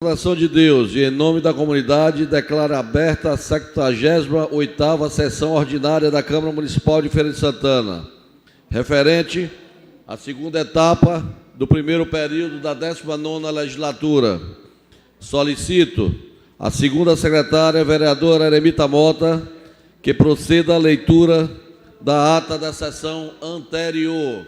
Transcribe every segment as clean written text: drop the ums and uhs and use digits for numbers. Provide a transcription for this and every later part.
Coração de Deus, e em nome da comunidade, declaro aberta a 78ª sessão ordinária da Câmara Municipal de Feira de Santana, referente à segunda etapa do primeiro período da 19ª legislatura. Solicito a segunda secretária, vereadora Eremita Mota, que proceda à leitura da ata da sessão anterior.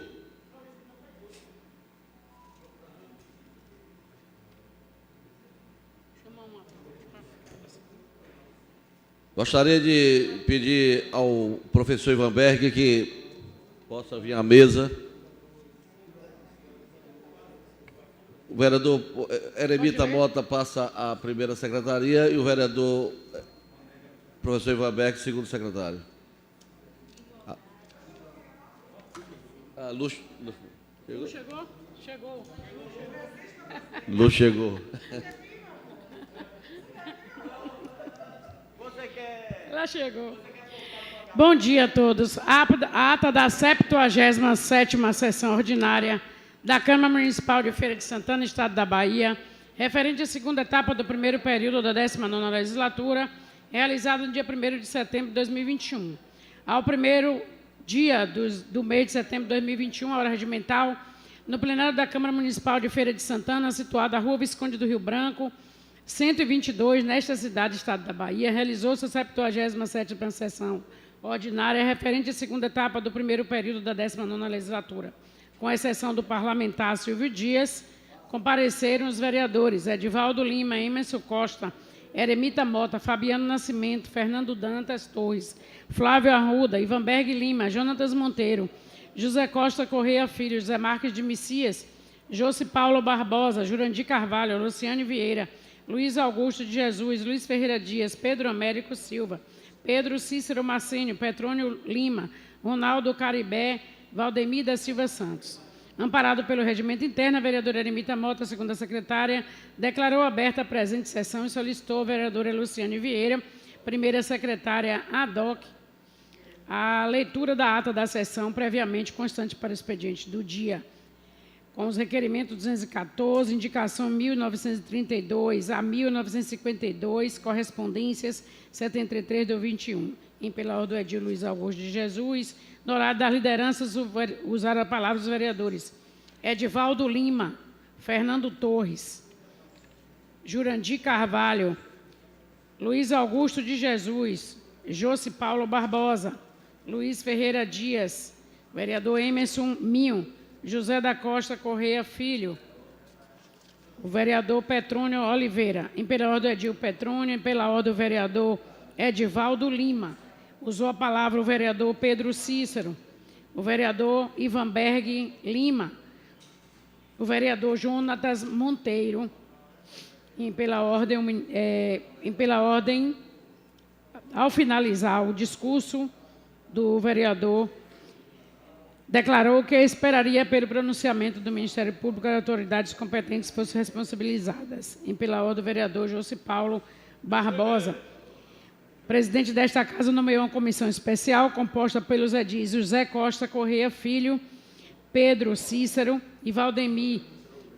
Gostaria de pedir ao professor Ivan Berg que possa vir à mesa. O vereador Eremita Mota passa à primeira secretaria e o vereador professor Ivan Berg, segundo secretário. Lu chegou? Chegou. Lu chegou. Ela chegou. Bom dia a todos. A ata da 77ª sessão ordinária da Câmara Municipal de Feira de Santana, Estado da Bahia, referente à segunda etapa do primeiro período da 19ª legislatura, realizada no dia 1º de setembro de 2021. Ao primeiro dia do mês de setembro de 2021, a hora regimental, no plenário da Câmara Municipal de Feira de Santana, situada na Rua Visconde do Rio Branco, 122, nesta cidade, Estado da Bahia, realizou-se a 77ª sessão ordinária referente à segunda etapa do primeiro período da 19ª legislatura. Com exceção do parlamentar Silvio Dias, compareceram os vereadores Edivaldo Lima, Emerson Costa, Eremita Mota, Fabiano Nascimento, Fernando Dantas Torres, Flávio Arruda, Ivan Berg Lima, Jonatas Monteiro, José Costa Correia Filho, José Marques de Messias, Josi Paulo Barbosa, Jurandir Carvalho, Luciane Vieira, Luiz Augusto de Jesus, Luiz Ferreira Dias, Pedro Américo Silva, Pedro Cícero Marcênio, Petrônio Lima, Ronaldo Caribé, Valdemir da Silva Santos. Amparado pelo regimento interno, a vereadora Eremita Mota, segunda secretária, declarou aberta a presente sessão e solicitou a vereadora Luciane Vieira, primeira secretária ad hoc, a leitura da ata da sessão previamente constante para o expediente do dia, com os requerimentos 214, indicação 1932 a 1952, correspondências 73 do 21. Em pela ordem do edil Luiz Augusto de Jesus, no horário das lideranças, usaram a palavra os vereadores Edivaldo Lima, Fernando Torres, Jurandir Carvalho, Luiz Augusto de Jesus, Josi Paulo Barbosa, Luiz Ferreira Dias, vereador Emerson Minho, José da Costa Correia Filho, o vereador Petrônio Oliveira, em pela ordem do edil Petrônio, em pela ordem do vereador Edivaldo Lima, usou a palavra o vereador Pedro Cícero, o vereador Ivan Berg Lima, o vereador Jonatas Monteiro, em pela ordem, ao finalizar o discurso do vereador, declarou que esperaria pelo pronunciamento do Ministério Público que as autoridades competentes fossem responsabilizadas. Em pela ordem do vereador Josi Paulo Barbosa, presidente desta casa, nomeou uma comissão especial composta pelos edis José Costa Correia Filho, Pedro Cícero e Valdemir,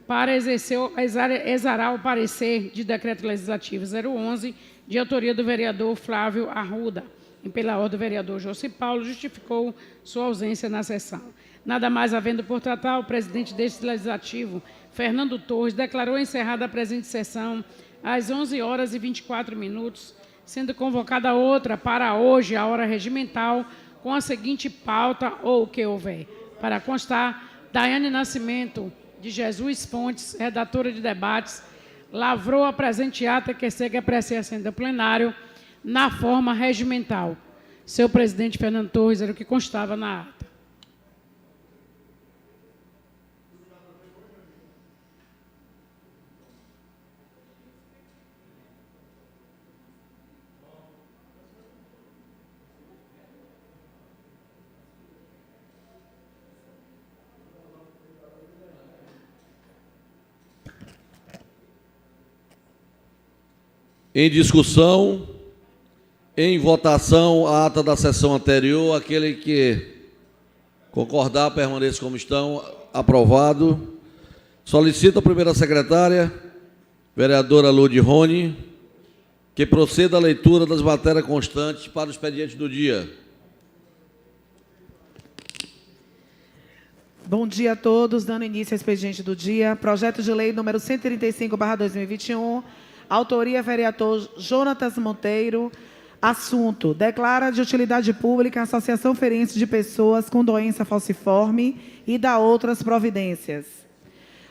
para exarar o parecer de decreto legislativo 011, de autoria do vereador Flávio Arruda. Em pela ordem do vereador Josi Paulo, justificou sua ausência na sessão. Nada mais havendo por tratar, o presidente deste legislativo, Fernando Torres, declarou encerrada a presente sessão às 11h24, sendo convocada outra para hoje, a hora regimental, com a seguinte pauta ou o que houver. Para constar, Daiane Nascimento de Jesus Fontes, redatora de debates, lavrou a presente ata que segue a apreciação do plenário na forma regimental. Seu presidente Fernando Torres era o que constava na ata. Em discussão, em votação, a ata da sessão anterior, aquele que concordar, permaneça como estão. Aprovado. Solicito a primeira secretária Vereadora Lude Rony, que proceda a leitura das matérias constantes para o expediente do dia. Bom dia a todos. Dando início ao expediente do dia. Projeto de lei número 135/2021. Autoria, vereador Jonatas Monteiro. Assunto: declara de utilidade pública a Associação Feirense de Pessoas com Doença Falciforme e dá outras providências.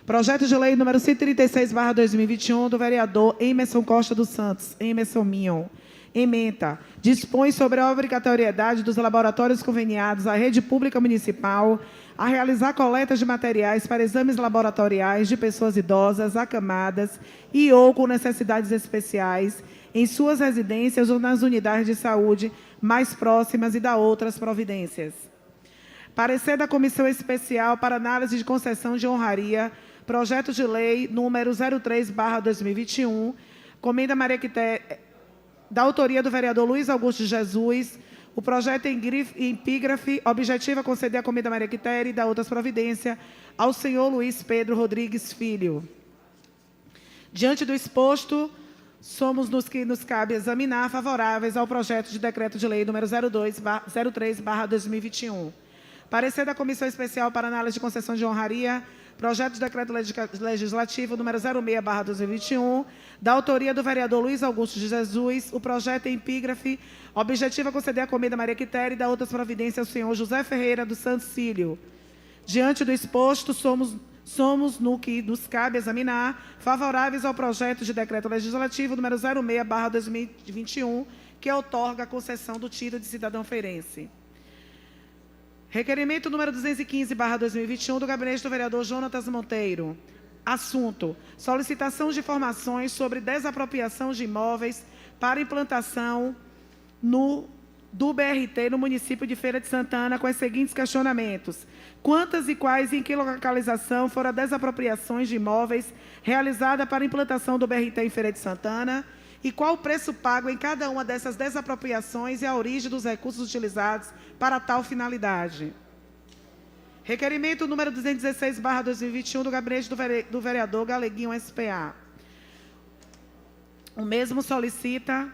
Projeto de lei número 136/2021, do vereador Emerson Costa dos Santos, Emerson Mion. Ementa: dispõe sobre a obrigatoriedade dos laboratórios conveniados à rede pública municipal a realizar coletas de materiais para exames laboratoriais de pessoas idosas, acamadas e ou com necessidades especiais em suas residências ou nas unidades de saúde mais próximas e dá outras providências. Parecer da Comissão Especial para Análise de Concessão de Honraria, projeto de lei número 03/2021, Comenda Maria Quitéria, da autoria do vereador Luiz Augusto de Jesus. O projeto em epígrafe objetiva conceder a Comenda Maria Quitéria e dá outras providências ao senhor Luiz Pedro Rodrigues Filho. Diante do exposto, somos nos que nos cabe examinar favoráveis ao projeto de decreto de lei número 03/2021. Parecer da Comissão Especial para Análise de Concessão de Honraria, projeto de decreto legislativo número 06/2021, da autoria do vereador Luiz Augusto de Jesus. O projeto em epígrafe objetiva conceder a Comenda Maria Quitéria e dá outras providências ao senhor José Ferreira dos Santos Cílio. Diante do exposto, somos no que nos cabe examinar favoráveis ao projeto de decreto legislativo número 06/2021, que outorga a concessão do título de cidadão feirense. Requerimento número 215/2021, do gabinete do vereador Jonatas Monteiro. Assunto: solicitação de informações sobre desapropriação de imóveis para implantação do BRT no município de Feira de Santana, com os seguintes questionamentos: quantas e quais e em que localização foram as desapropriações de imóveis realizadas para a implantação do BRT em Feira de Santana? E qual o preço pago em cada uma dessas desapropriações e a origem dos recursos utilizados para tal finalidade? Requerimento número 216/2021, do gabinete do vereador Galeguinho S.P.A. O mesmo solicita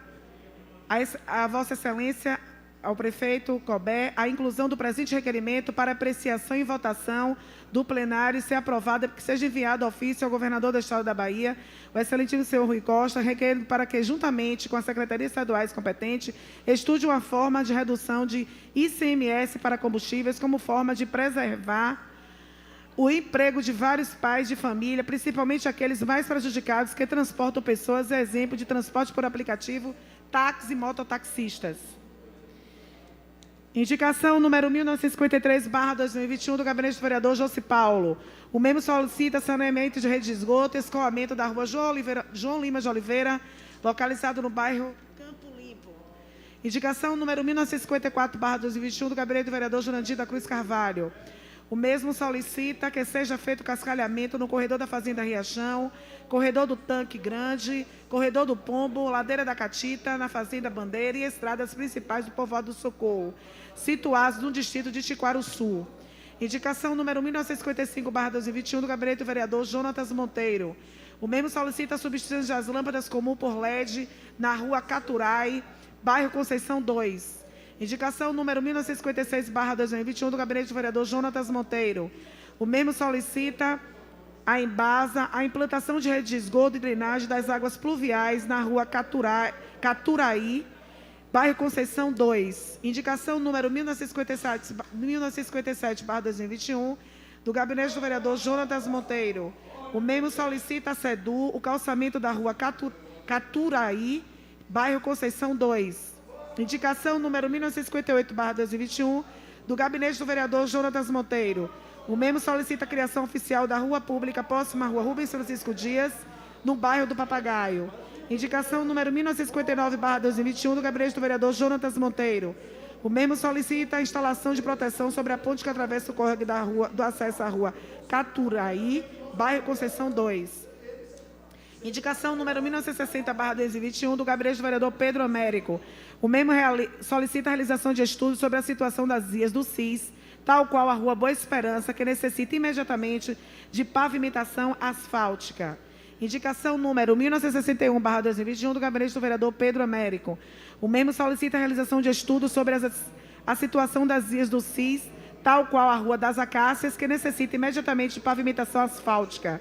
a Vossa Excelência, ao prefeito Cobé, a inclusão do presente requerimento para apreciação e votação do plenário e ser aprovada, que seja enviado ofício ao governador do Estado da Bahia, o excelentíssimo senhor Rui Costa, requerendo para que, juntamente com a Secretaria Estaduais competente, estude uma forma de redução de ICMS para combustíveis como forma de preservar o emprego de vários pais de família, principalmente aqueles mais prejudicados que transportam pessoas, exemplo de transporte por aplicativo, táxis e mototaxistas. Indicação número 1953/2021, do gabinete do vereador José Paulo. O mesmo solicita saneamento de rede de esgoto e escoamento da rua João Lima de Oliveira, localizado no bairro Campo Limpo. Indicação número 1954/2021, do gabinete do vereador Jurandir da Cruz Carvalho. O mesmo solicita que seja feito cascalhamento no corredor da Fazenda Riachão, corredor do Tanque Grande, corredor do Pombo, Ladeira da Catita, na Fazenda Bandeira e estradas principais do povoado do Socorro, situados no distrito de Tiquaruçu. Indicação número 1955/2021, do gabinete do vereador Jonatas Monteiro. O mesmo solicita a substituição das lâmpadas comuns por LED na rua Caturai, bairro Conceição 2. Indicação número 1956/2021, do gabinete do vereador Jonatas Monteiro. O mesmo solicita a Embasa a implantação de rede de esgoto e drenagem das águas pluviais na rua Caturaí, bairro Conceição 2. Indicação número 1957/2021, do gabinete do vereador Jonatas Monteiro. O mesmo solicita a SEDU o calçamento da rua Caturaí, bairro Conceição 2. Indicação número 1958/2021, do gabinete do vereador Jonatas Monteiro. O mesmo solicita a criação oficial da rua pública próxima à rua Rubens Francisco Dias, no bairro do Papagaio. Indicação número 1959/2021, do gabinete do vereador Jonatas Monteiro. O mesmo solicita a instalação de proteção sobre a ponte que atravessa o córrego do acesso à rua Caturaí, bairro Conceição 2. Indicação número 1960/2021, do gabinete do vereador Pedro Américo. O mesmo solicita a realização de estudos sobre a situação das vias do CIS, tal qual a rua Boa Esperança, que necessita imediatamente de pavimentação asfáltica. Indicação número 1961/2021 do gabinete do vereador Pedro Américo. O mesmo solicita a realização de estudos sobre a situação das vias do SIS, tal qual a Rua das Acácias, que necessita imediatamente de pavimentação asfáltica.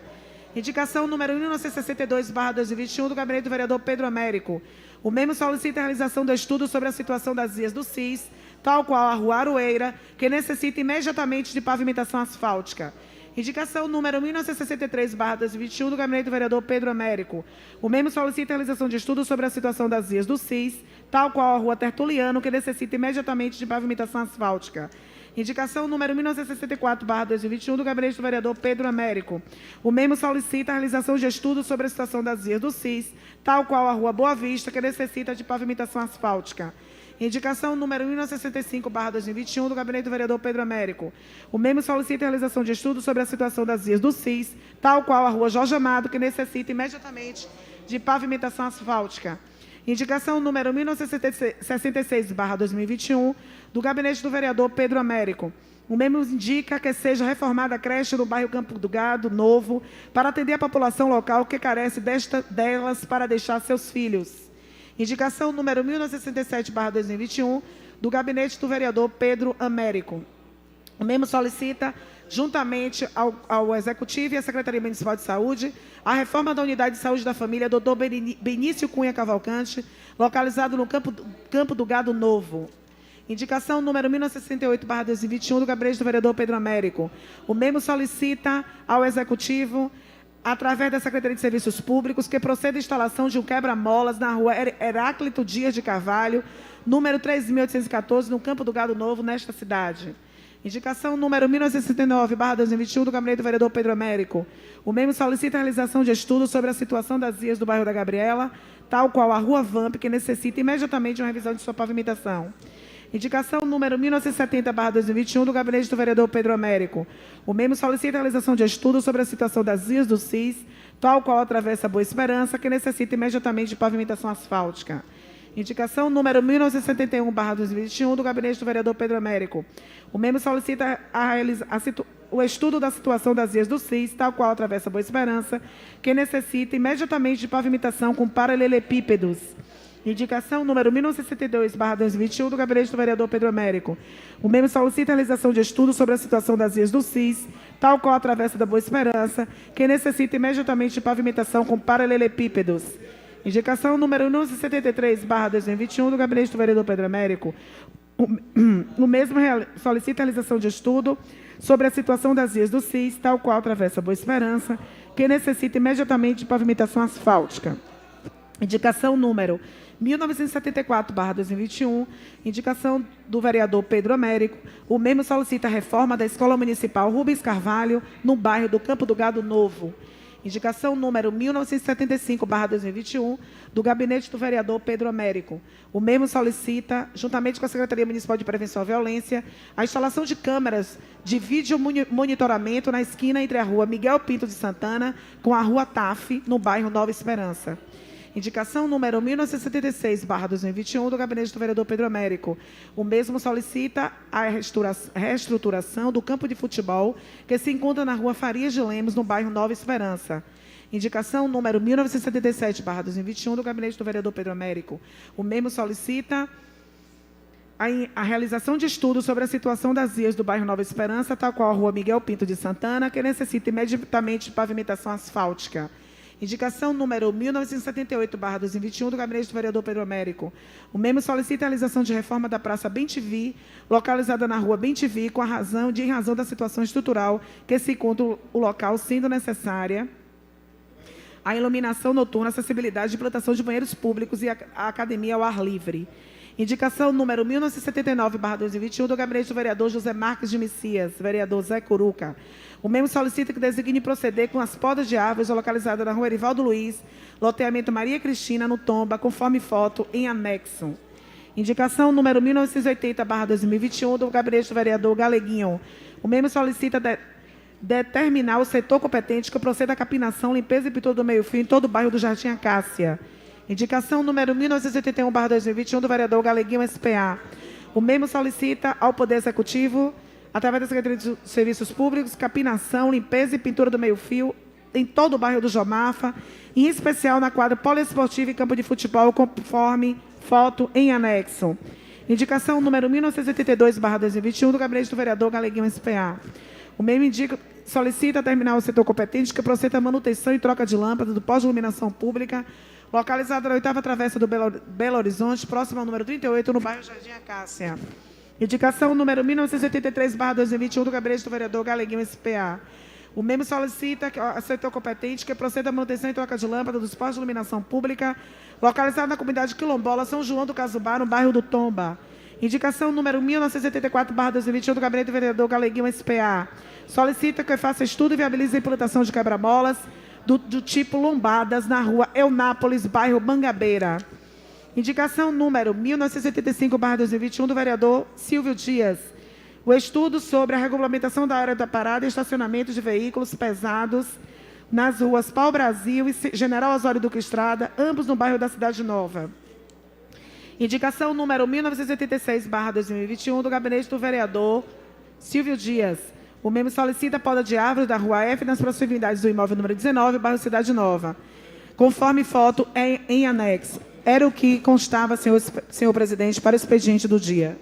Indicação número 1962/2021 do gabinete do vereador Pedro Américo. O mesmo solicita a realização do estudo sobre a situação das vias do SIS, tal qual a Rua Aroeira, que necessita imediatamente de pavimentação asfáltica. Indicação número 1963/2021 do gabinete do vereador Pedro Américo. O mesmo solicita a realização de estudos sobre a situação das vias do SIS, tal qual a Rua Tertuliano, que necessita imediatamente de pavimentação asfáltica. Indicação número 1964/2021 do gabinete do vereador Pedro Américo. O mesmo solicita a realização de estudos sobre a situação das vias do SIS, tal qual a Rua Boa Vista, que necessita de pavimentação asfáltica. Indicação número 1965/2021 do gabinete do vereador Pedro Américo. O mesmo solicita a realização de estudos sobre a situação das vias do SIS, tal qual a Rua Jorge Amado, que necessita imediatamente de pavimentação asfáltica. Indicação número 1966/2021 do gabinete do vereador Pedro Américo. O mesmo indica que seja reformada a creche no bairro Campo do Gado Novo para atender a população local que carece delas para deixar seus filhos. Indicação número 1967/2021 do gabinete do vereador Pedro Américo. O mesmo solicita, juntamente ao Executivo e à Secretaria Municipal de Saúde, a reforma da Unidade de Saúde da Família Dr. Benício Cunha Cavalcante, localizado no Campo do Gado Novo. Indicação número 1968/2021 do gabinete do vereador Pedro Américo. O mesmo solicita ao Executivo, através da Secretaria de Serviços Públicos, que proceda a instalação de um quebra-molas na Rua Heráclito Dias de Carvalho, número 3.814, no Campo do Gado Novo, nesta cidade. Indicação número 1969/2021 do gabinete do vereador Pedro Américo. O mesmo solicita a realização de estudos sobre a situação das vias do bairro da Gabriela, tal qual a Rua Vamp, que necessita imediatamente de uma revisão de sua pavimentação. Indicação número 1970/2021 do gabinete do vereador Pedro Américo. O mesmo solicita a realização de estudos sobre a situação das vias do SIS, tal qual atravessa Boa Esperança, que necessita imediatamente de pavimentação asfáltica. Indicação número 1971/2021 do gabinete do vereador Pedro Américo. O mesmo solicita o estudo da situação das vias do SIS, tal qual atravessa Boa Esperança, que necessita imediatamente de pavimentação com paralelepípedos. Indicação número 1962/2021 do gabinete do vereador Pedro Américo. O mesmo solicita a realização de estudos sobre a situação das vias do SIS, tal qual a travessa da Boa Esperança, que necessita imediatamente de pavimentação com paralelepípedos. Indicação número 1973/2021 do gabinete do vereador Pedro Américo. O mesmo solicita a realização de estudo sobre a situação das vias do SIS, tal qual atravessa a Boa Esperança, que necessita imediatamente de pavimentação asfáltica. Indicação número 1974/2021, indicação do vereador Pedro Américo. O mesmo solicita a reforma da Escola Municipal Rubens Carvalho, no bairro do Campo do Gado Novo. Indicação número 1975/2021, do gabinete do vereador Pedro Américo. O mesmo solicita, juntamente com a Secretaria Municipal de Prevenção à Violência, a instalação de câmeras de vídeo monitoramento na esquina entre a Rua Miguel Pinto de Santana com a Rua TAF, no bairro Nova Esperança. Indicação número 1976/2021 do gabinete do vereador Pedro Américo. O mesmo solicita a reestruturação do campo de futebol que se encontra na Rua Farias de Lemos, no bairro Nova Esperança. Indicação número 1977/2021 do gabinete do vereador Pedro Américo. O mesmo solicita a realização de estudos sobre a situação das vias do bairro Nova Esperança, tal qual a Rua Miguel Pinto de Santana, que necessita imediatamente de pavimentação asfáltica. Indicação número 1978/2021 do gabinete do vereador Pedro Américo. O mesmo solicita a realização de reforma da Praça Bem-TV, localizada na Rua Bem-TV, em razão da situação estrutural que se encontra o local, sendo necessária a iluminação noturna, acessibilidade de implantação de banheiros públicos e a academia ao ar livre. Indicação número 1979/2021 do gabinete do vereador José Marques de Messias, vereador Zé Curuca. O mesmo solicita que designe proceder com as podas de árvores localizadas na Rua Erivaldo Luiz, loteamento Maria Cristina, no Tomba, conforme foto em anexo. Indicação número 1980/2021 do gabinete do vereador Galeguinho. O mesmo solicita determinar o setor competente que proceda à capinação, limpeza e pintura do meio-fio em todo o bairro do Jardim Acácia. Indicação número 1981/2021 do vereador Galeguinho SPA. O mesmo solicita ao Poder Executivo, através da Secretaria de Serviços Públicos, capinação, limpeza e pintura do meio-fio em todo o bairro do Jomafa, em especial na quadra poliesportiva e campo de futebol, conforme foto em anexo. Indicação número 1982/2021 do gabinete do vereador Galeguinho SPA. O mesmo solicita terminar o setor competente que proceda a manutenção e troca de lâmpadas do pós de iluminação pública, localizada na 8ª travessa do Belo Horizonte, próximo ao número 38, no bairro Jardim Acácia. Indicação número 1983/2021 do gabinete do vereador Galeguinho SPA. O mesmo solicita que o setor competente que proceda a manutenção e troca de lâmpada dos postos de iluminação pública, localizado na comunidade quilombola São João do Casubá, no bairro do Tomba. Indicação número 1984/2021 do gabinete do vereador Galeguinho SPA. Solicita que faça estudo e viabilize a implantação de quebra-molas do tipo lombadas na rua Eunápolis, bairro Mangabeira. Indicação número 1985/2021 do vereador Silvio Dias. O estudo sobre a regulamentação da área da parada e estacionamento de veículos pesados nas ruas Pau Brasil e General Osório Duque Estrada, ambos no bairro da Cidade Nova. Indicação número 1986/2021 do gabinete do vereador Silvio Dias. O mesmo solicita a poda de árvores da rua F nas proximidades do imóvel número 19, bairro Cidade Nova, conforme foto em anexo. Era o que constava, senhor presidente, para o expediente do dia.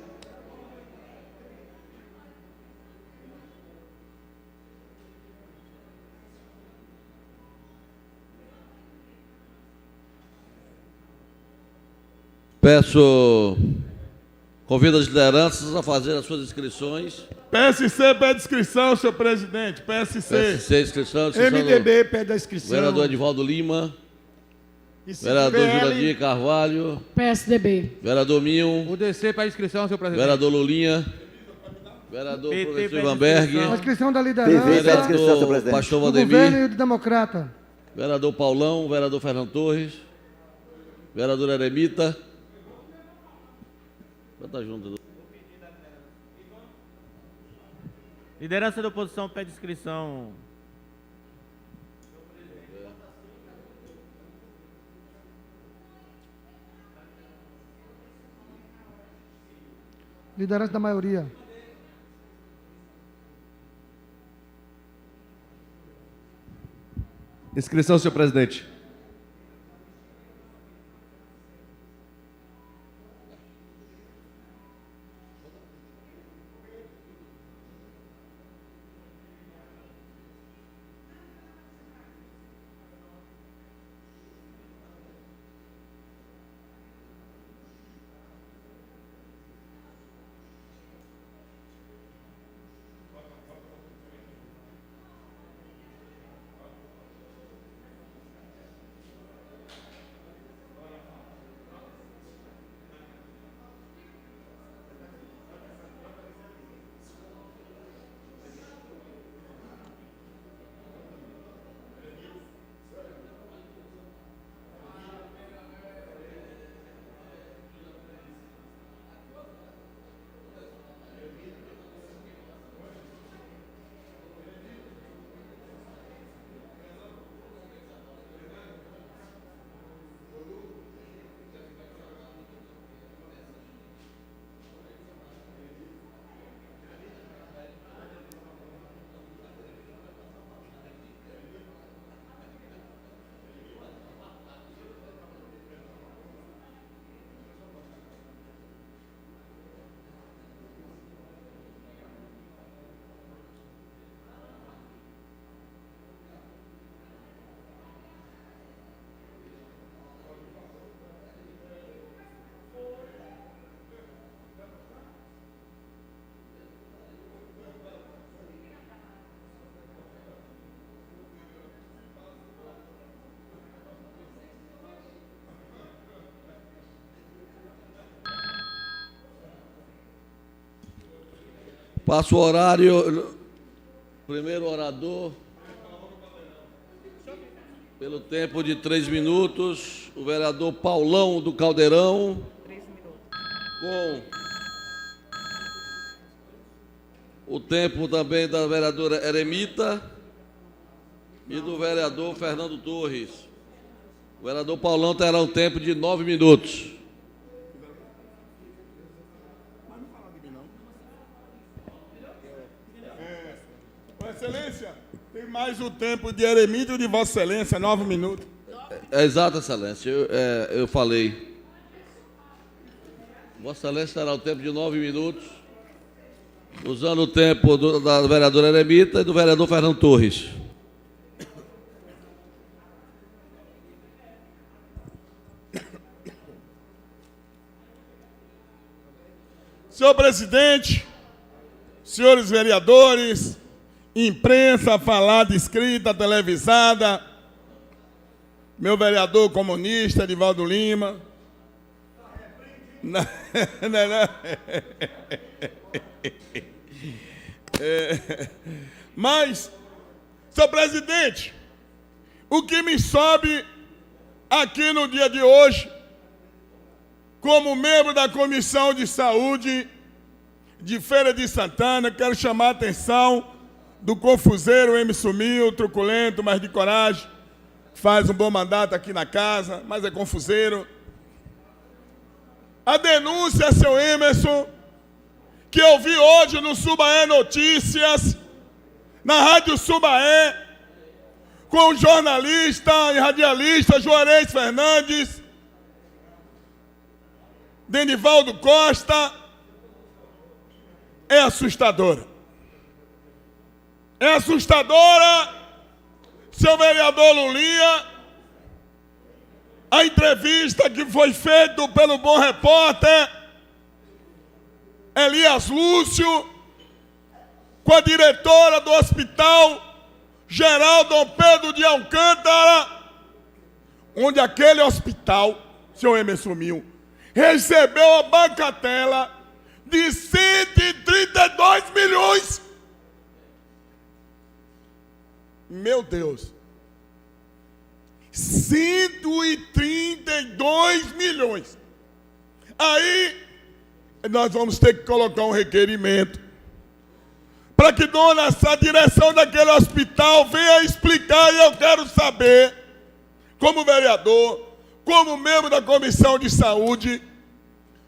Convido as lideranças a fazer as suas inscrições. PSC pede inscrição, senhor presidente. PSC, inscrição. MDB pede a inscrição. Vereador Edivaldo Lima. Vereador Jurandir Carvalho. PSDB. Vereador Minho. UDC para inscrição, senhor presidente. Vereador Lulinha. Vereador professor Ivan Berg. A inscrição da liderança. Vereador Pastor Do Valdemir. governo e do democrata. Vereador Paulão. Vereador Fernando Torres. Vereador Eremita. Tá junto. Liderança da oposição pede inscrição. Liderança da maioria. Inscrição, senhor presidente. Passo o horário. Primeiro orador. Pelo tempo de 3 minutos, o vereador Paulão do Caldeirão. 3 minutos. Com o tempo também da vereadora Eremita e do vereador Fernando Torres. O vereador Paulão terá um tempo de 9 minutos. Excelência, tem mais Mais o tempo de eremita de Vossa Excelência, 9 minutos. É exato, Excelência. Eu falei. Vossa Excelência terá o tempo de 9 minutos, usando o tempo da vereadora Eremita e do vereador Fernando Torres. Senhor presidente, senhores vereadores, imprensa falada, escrita, televisada, meu vereador comunista, Edivaldo Lima. Não. Mas, senhor presidente, o que me sobe aqui no dia de hoje, como membro da Comissão de Saúde de Feira de Santana, quero chamar a atenção do confuseiro Emerson Mil, truculento, mas de coragem, faz um bom mandato aqui na casa, mas é confuseiro. A denúncia, seu Emerson, que eu vi hoje no Subaé Notícias, na Rádio Subaé, com o jornalista e radialista Juarez Fernandes, Denivaldo Costa, é assustadora. É assustadora, seu vereador Lulinha, a entrevista que foi feita pelo bom repórter Elias Lúcio com a diretora do Hospital Geral Dom Pedro de Alcântara, onde aquele hospital, senhor Emerson Mil, recebeu a bagatela de 132 milhões. Meu Deus. 132 milhões. Aí, nós vamos ter que colocar um requerimento para que a direção daquele hospital venha explicar, e eu quero saber, como vereador, como membro da Comissão de Saúde,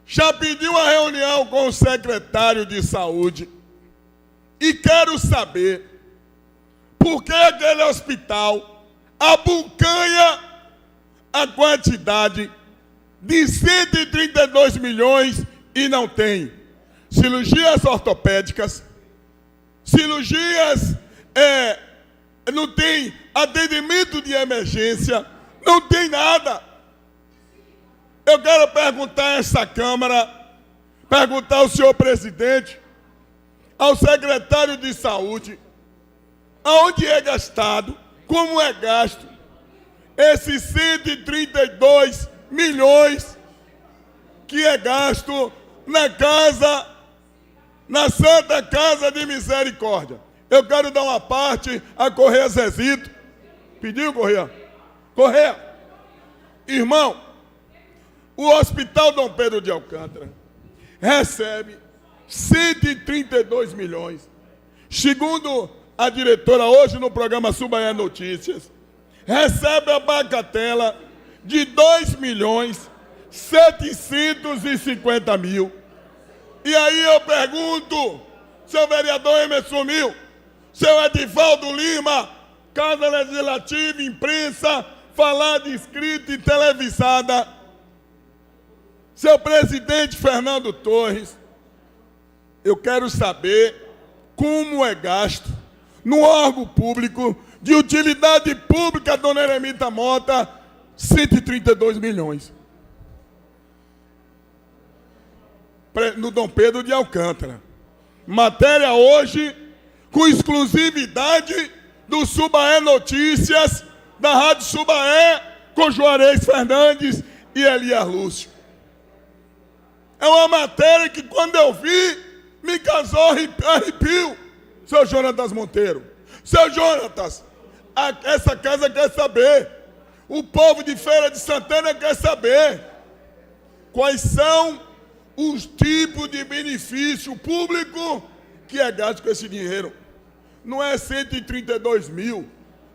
já pedi uma reunião com o secretário de Saúde e quero saber por que aquele hospital abocanha a quantidade de 132 milhões e não tem cirurgias ortopédicas, cirurgias, não tem atendimento de emergência, não tem nada. Eu quero perguntar a essa Câmara, perguntar ao senhor presidente, ao secretário de Saúde, aonde é gastado, como é gasto esses 132 milhões que é gasto na Santa Casa de Misericórdia. Eu quero dar uma parte a Correia Zezito. Pediu, Correia? Correia. Irmão, o Hospital Dom Pedro de Alcântara recebe 132 milhões. Segundo a diretora hoje no programa Subaé Notícias, recebe a bagatela de 2.750.000. E aí eu pergunto, seu vereador Emerson Mil, seu Edivaldo Lima, Casa Legislativa, imprensa, falada, escrita e televisada, seu presidente Fernando Torres, eu quero saber como é gasto no órgão público de utilidade pública, dona Eremita Mota, 132 milhões. No Dom Pedro de Alcântara. Matéria hoje com exclusividade do Subaé Notícias, da Rádio Subaé, com Juarez Fernandes e Elias Lúcio. É uma matéria que, quando eu vi, me causou arrepio, seu Jonatas Monteiro. Seu Jonatas, essa casa quer saber, o povo de Feira de Santana quer saber quais são os tipos de benefício público que é gasto com esse dinheiro. Não é 132 mil,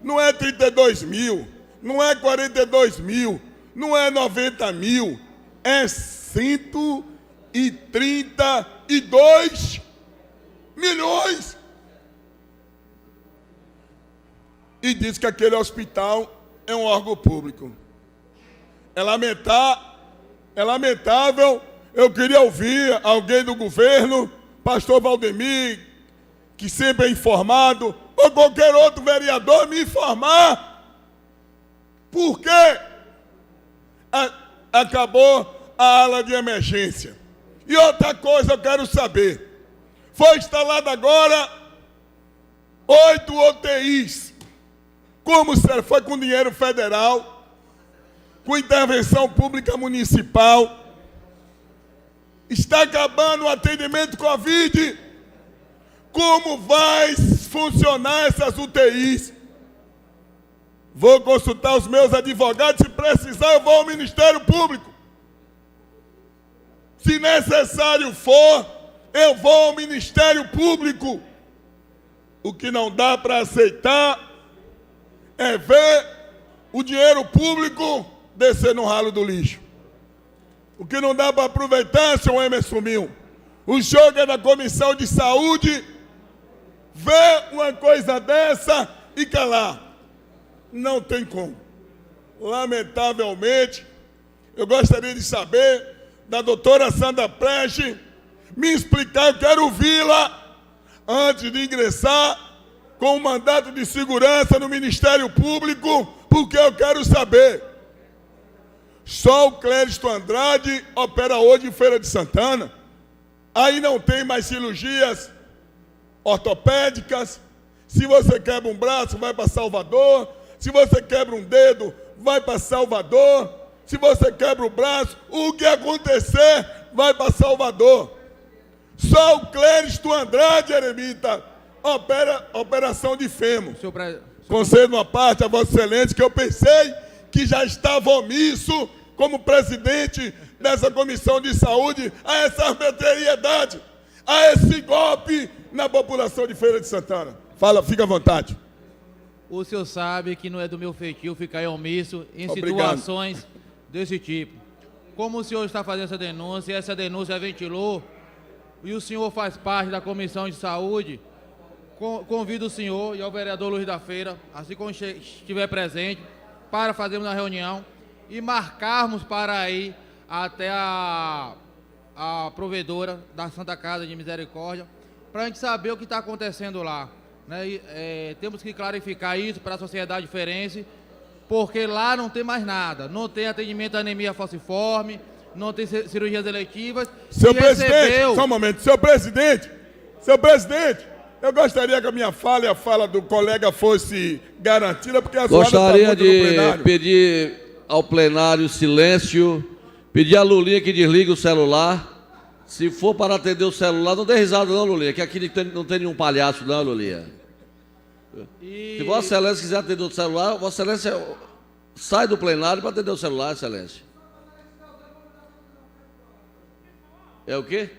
não é 32 mil, não é 42 mil, não é 90 mil, é 132 milhões. e diz que aquele hospital é um órgão público. É lamentável. Eu queria ouvir alguém do governo, pastor Valdemir, que sempre é informado, ou qualquer outro vereador me informar por que acabou a ala de emergência. E outra coisa eu quero saber, foi instalada agora 8 UTIs, como foi com dinheiro federal, com intervenção pública municipal, está acabando o atendimento Covid. Como vai funcionar essas UTIs? Vou consultar os meus advogados, se precisar eu vou ao Ministério Público. Se necessário for, eu vou ao Ministério Público. O que não dá para aceitar é ver o dinheiro público descer no ralo do lixo. O que não dá para aproveitar, senhor Emerson Mil, o senhor que é da Comissão de Saúde, vê uma coisa dessa e calar. Não tem como. Lamentavelmente, eu gostaria de saber da doutora Sandra Preste me explicar, eu quero ouvi-la antes de ingressar com o mandato de segurança no Ministério Público, porque eu quero saber. Só o Clériston Andrade opera hoje em Feira de Santana. Aí não tem mais cirurgias ortopédicas. Se você quebra um braço, vai para Salvador. Se você quebra um dedo, vai para Salvador. Se você quebra o braço, o que acontecer, vai para Salvador. Só o Clériston Andrade, eremita, opera operação de fêmur. Concedo uma parte a Vossa Excelência que eu pensei que já estava omisso como presidente dessa Comissão de Saúde a essa arbitrariedade, a esse golpe na população de Feira de Santana. Fala, fica à vontade. O senhor sabe que não é do meu feitio ficar omisso em Obrigado. situações desse tipo. Como o senhor está fazendo essa denúncia ventilou, e o senhor faz parte da Comissão de Saúde, convido o senhor e ao vereador Luiz da Feira, assim como estiver presente, para fazermos uma reunião e marcarmos para ir até a provedora da Santa Casa de Misericórdia, para a gente saber o que está acontecendo lá. Né? Temos que clarificar isso para a sociedade ferense, porque lá não tem mais nada, não tem atendimento à anemia falciforme, não tem cirurgias eletivas. Seu presidente, só um momento, seu presidente, eu gostaria que a minha fala e a fala do colega fosse garantida, porque a gostaria de pedir ao plenário silêncio, pedir a Lulinha que desligue o celular. Se for para atender o celular, não dê risada não, Lulinha, que aqui não tem nenhum palhaço não, Lulinha. Se Vossa Excelência quiser atender o celular, Vossa Excelência sai do plenário para atender o celular, Excelência. É o quê?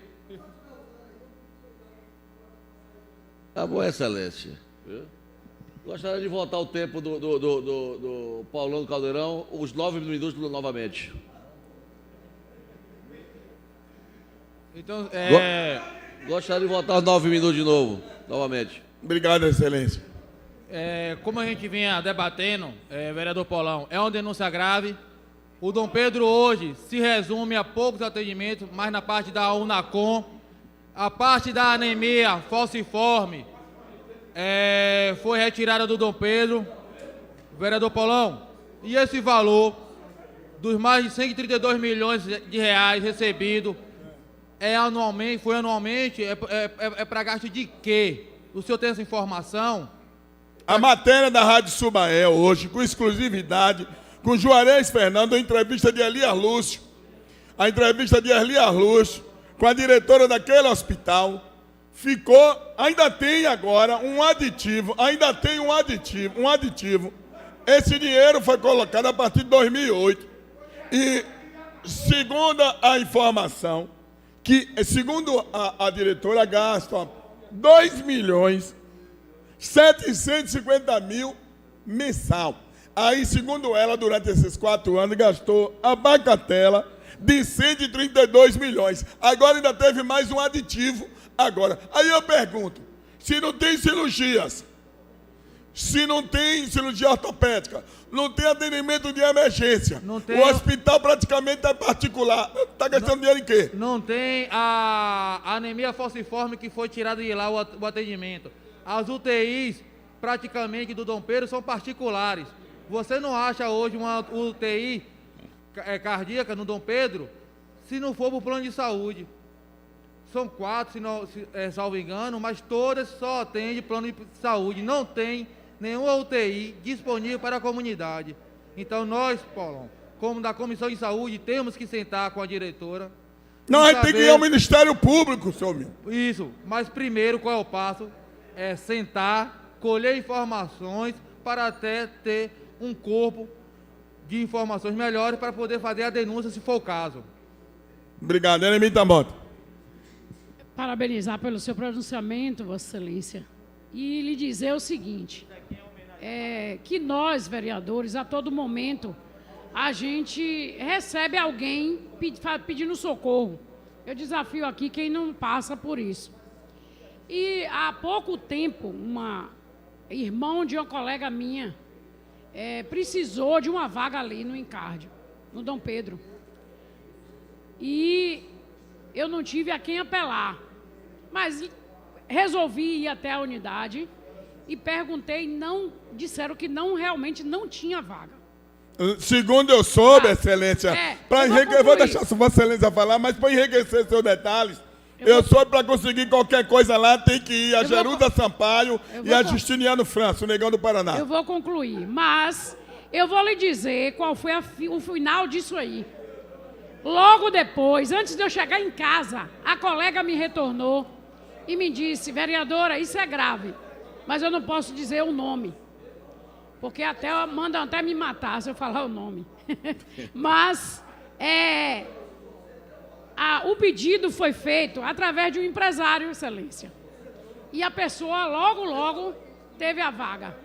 Tá bom, Excelência. Gostaria de voltar o tempo do Paulão do Caldeirão, os 9 minutos novamente. Então, gostaria de voltar os 9 minutos de novo, novamente. Obrigado, Excelência. Como a gente vinha debatendo, vereador Paulão, é uma denúncia grave. O Dom Pedro hoje se resume a poucos atendimentos, mais na parte da Unacom. A parte da anemia falciforme foi retirada do Dom Pedro. Vereador Paulão, e esse valor dos mais de 132 milhões de reais recebido foi anualmente, para gasto de quê? O senhor tem essa informação? A matéria da Rádio Subaé hoje, com exclusividade, com Juarez Fernando, a entrevista de Elias Lúcio, com a diretora daquele hospital, ainda tem agora um aditivo. Esse dinheiro foi colocado a partir de 2008. E, segundo a informação, segundo a diretora, gasta 2.750.000 mensal. Aí, segundo ela, durante esses 4 anos, gastou a bagatela de 132 milhões. Agora ainda teve mais um aditivo. Aí eu pergunto, se não tem cirurgias se não tem cirurgia ortopédica, não tem atendimento de emergência, Não tem- o hospital praticamente é particular, está gastando dinheiro em quê? Não tem a anemia falciforme que foi tirada de lá o atendimento. As UTIs, praticamente, do Dom Pedro são particulares. Você não acha hoje uma UTI cardíaca no Dom Pedro se não for para o plano de saúde. São 4, salvo engano, mas todas só atendem plano de saúde. Não tem nenhuma UTI disponível para a comunidade. Então nós, Paulão, como da Comissão de Saúde, temos que sentar com a diretora. Não, e a gente tem que ir ao saber- Ministério Público, senhor meu. Isso, mas primeiro qual é o passo? É sentar, colher informações para até ter um corpo de informações melhores para poder fazer a denúncia se for o caso. Obrigado, Eremita Mota. Parabenizar pelo seu pronunciamento, Vossa Excelência, e lhe dizer o seguinte, que nós, vereadores, a todo momento, a gente recebe alguém pedindo socorro. Eu desafio aqui quem não passa por isso. E há pouco tempo, irmão de uma colega minha precisou de uma vaga ali no Encárdio, no Dom Pedro. E eu não tive a quem apelar, mas resolvi ir até a unidade e perguntei, disseram que realmente não tinha vaga. Segundo eu soube, Excelência, eu vou deixar Vossa Excelência falar, mas para enriquecer seus detalhes, eu soube para conseguir qualquer coisa lá, tem que ir a Jerusa Sampaio e a Justiniano França, o Negão do Paraná. Eu vou concluir, mas eu vou lhe dizer qual foi o final disso aí. Logo depois, antes de eu chegar em casa, a colega me retornou e me disse, vereadora, isso é grave, mas eu não posso dizer o nome, porque mandam até me matar se eu falar o nome. Mas o pedido foi feito através de um empresário, Excelência. E a pessoa logo teve a vaga.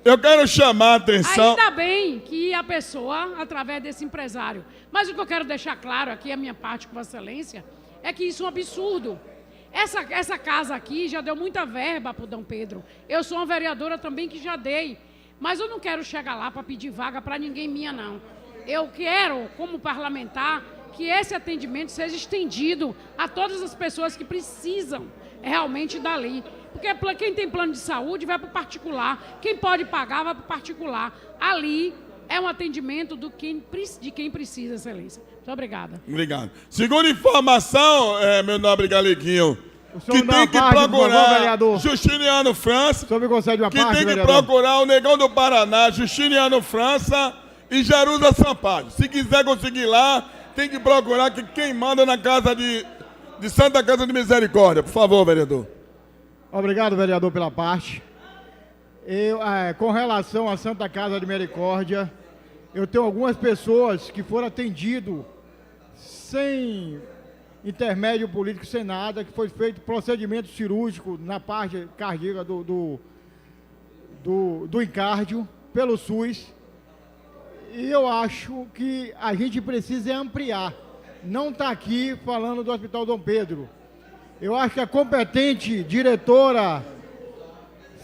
Eu quero chamar a atenção... Ainda bem que a pessoa, através desse empresário. Mas o que eu quero deixar claro aqui, a minha parte com Vossa Excelência, é que isso é um absurdo. Essa casa aqui já deu muita verba para o Dom Pedro. Eu sou uma vereadora também que já dei. Mas eu não quero chegar lá para pedir vaga para ninguém minha, não. Eu quero, como parlamentar, que esse atendimento seja estendido a todas as pessoas que precisam realmente dali. Porque quem tem plano de saúde vai para o particular, quem pode pagar vai para o particular. Ali é um atendimento de quem precisa, Excelência. Muito obrigada. Obrigado. Segundo informação, meu nobre Galeguinho, senhor que me dá tem uma que parte, por favor, procurar vereador. Justiniano França, O senhor me concede uma que parte, tem que vereador? procurar o Negão do Paraná, Justiniano França e Jerusa Sampaio. Se quiser conseguir lá, tem que procurar que quem manda na casa de Santa Casa de Misericórdia. Por favor, vereador. Obrigado, vereador, pela parte. Com relação à Santa Casa de Misericórdia, eu tenho algumas pessoas que foram atendidas sem intermédio político, sem nada, que foi feito procedimento cirúrgico na parte cardíaca do encárdio pelo SUS. E eu acho que a gente precisa ampliar. Não está aqui falando do Hospital Dom Pedro. Eu acho que a competente diretora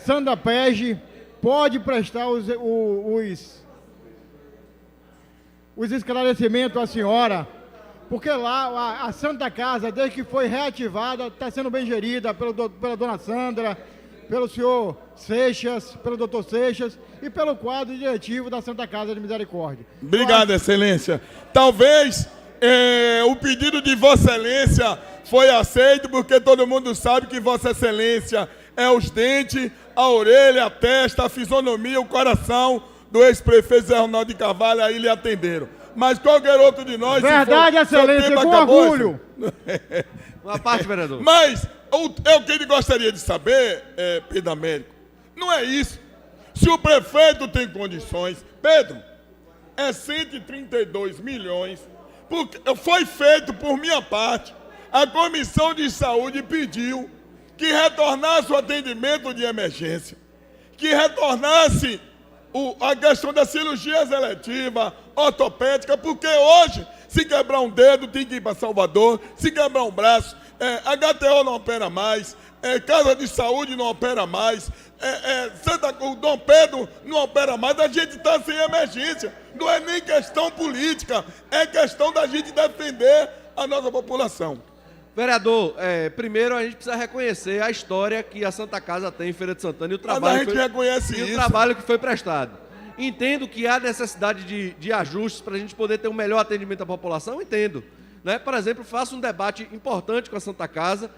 Sandra Pege pode prestar os esclarecimentos à senhora, porque lá a Santa Casa, desde que foi reativada, está sendo bem gerida pela dona Sandra, pelo senhor Seixas, pelo doutor Seixas e pelo quadro diretivo da Santa Casa de Misericórdia. Obrigado, Excelência. Talvez o pedido de Vossa Excelência foi aceito, porque todo mundo sabe que Vossa Excelência é os dentes, a orelha, a testa, a fisionomia, o coração do ex-prefeito Zé Ronaldo de Carvalho, aí lhe atenderam. Mas qualquer outro de nós... Verdade, Excelência, com orgulho. Uma parte, vereador. Mas o que ele gostaria de saber, Pedro Américo, não é isso. Se o prefeito tem condições, Pedro, é 132 milhões, porque foi feito por minha parte. A Comissão de Saúde pediu que retornasse o atendimento de emergência, que retornasse a questão da cirurgia seletiva, ortopédica, porque hoje, se quebrar um dedo, tem que ir para Salvador, se quebrar um braço, HTO não opera mais, Casa de saúde não opera mais, o Dom Pedro não opera mais, a gente está sem emergência. Não é nem questão política, é questão da gente defender a nossa população. Vereador, primeiro a gente precisa reconhecer a história que a Santa Casa tem em Feira de Santana e o Mas a gente reconhece e isso. o trabalho que foi prestado. Entendo que há necessidade de ajustes para a gente poder ter um melhor atendimento à população, entendo. Né? Por exemplo, faço um debate importante com a Santa Casa,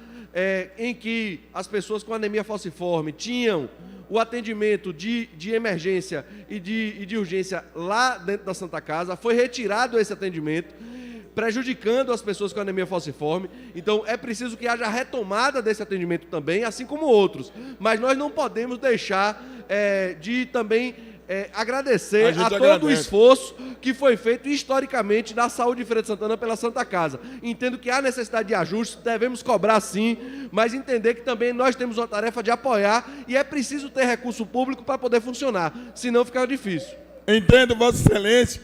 em que as pessoas com anemia falciforme tinham o atendimento de emergência e de urgência lá dentro da Santa Casa, foi retirado esse atendimento, prejudicando as pessoas com anemia falciforme. Então, é preciso que haja retomada desse atendimento também, assim como outros. Mas nós não podemos deixar de também agradecer a todo o esforço que foi feito historicamente na saúde de Feira de Santana pela Santa Casa. Entendo que há necessidade de ajustes, devemos cobrar sim, mas entender que também nós temos uma tarefa de apoiar e é preciso ter recurso público para poder funcionar, senão fica difícil. Entendo, Vossa Excelência,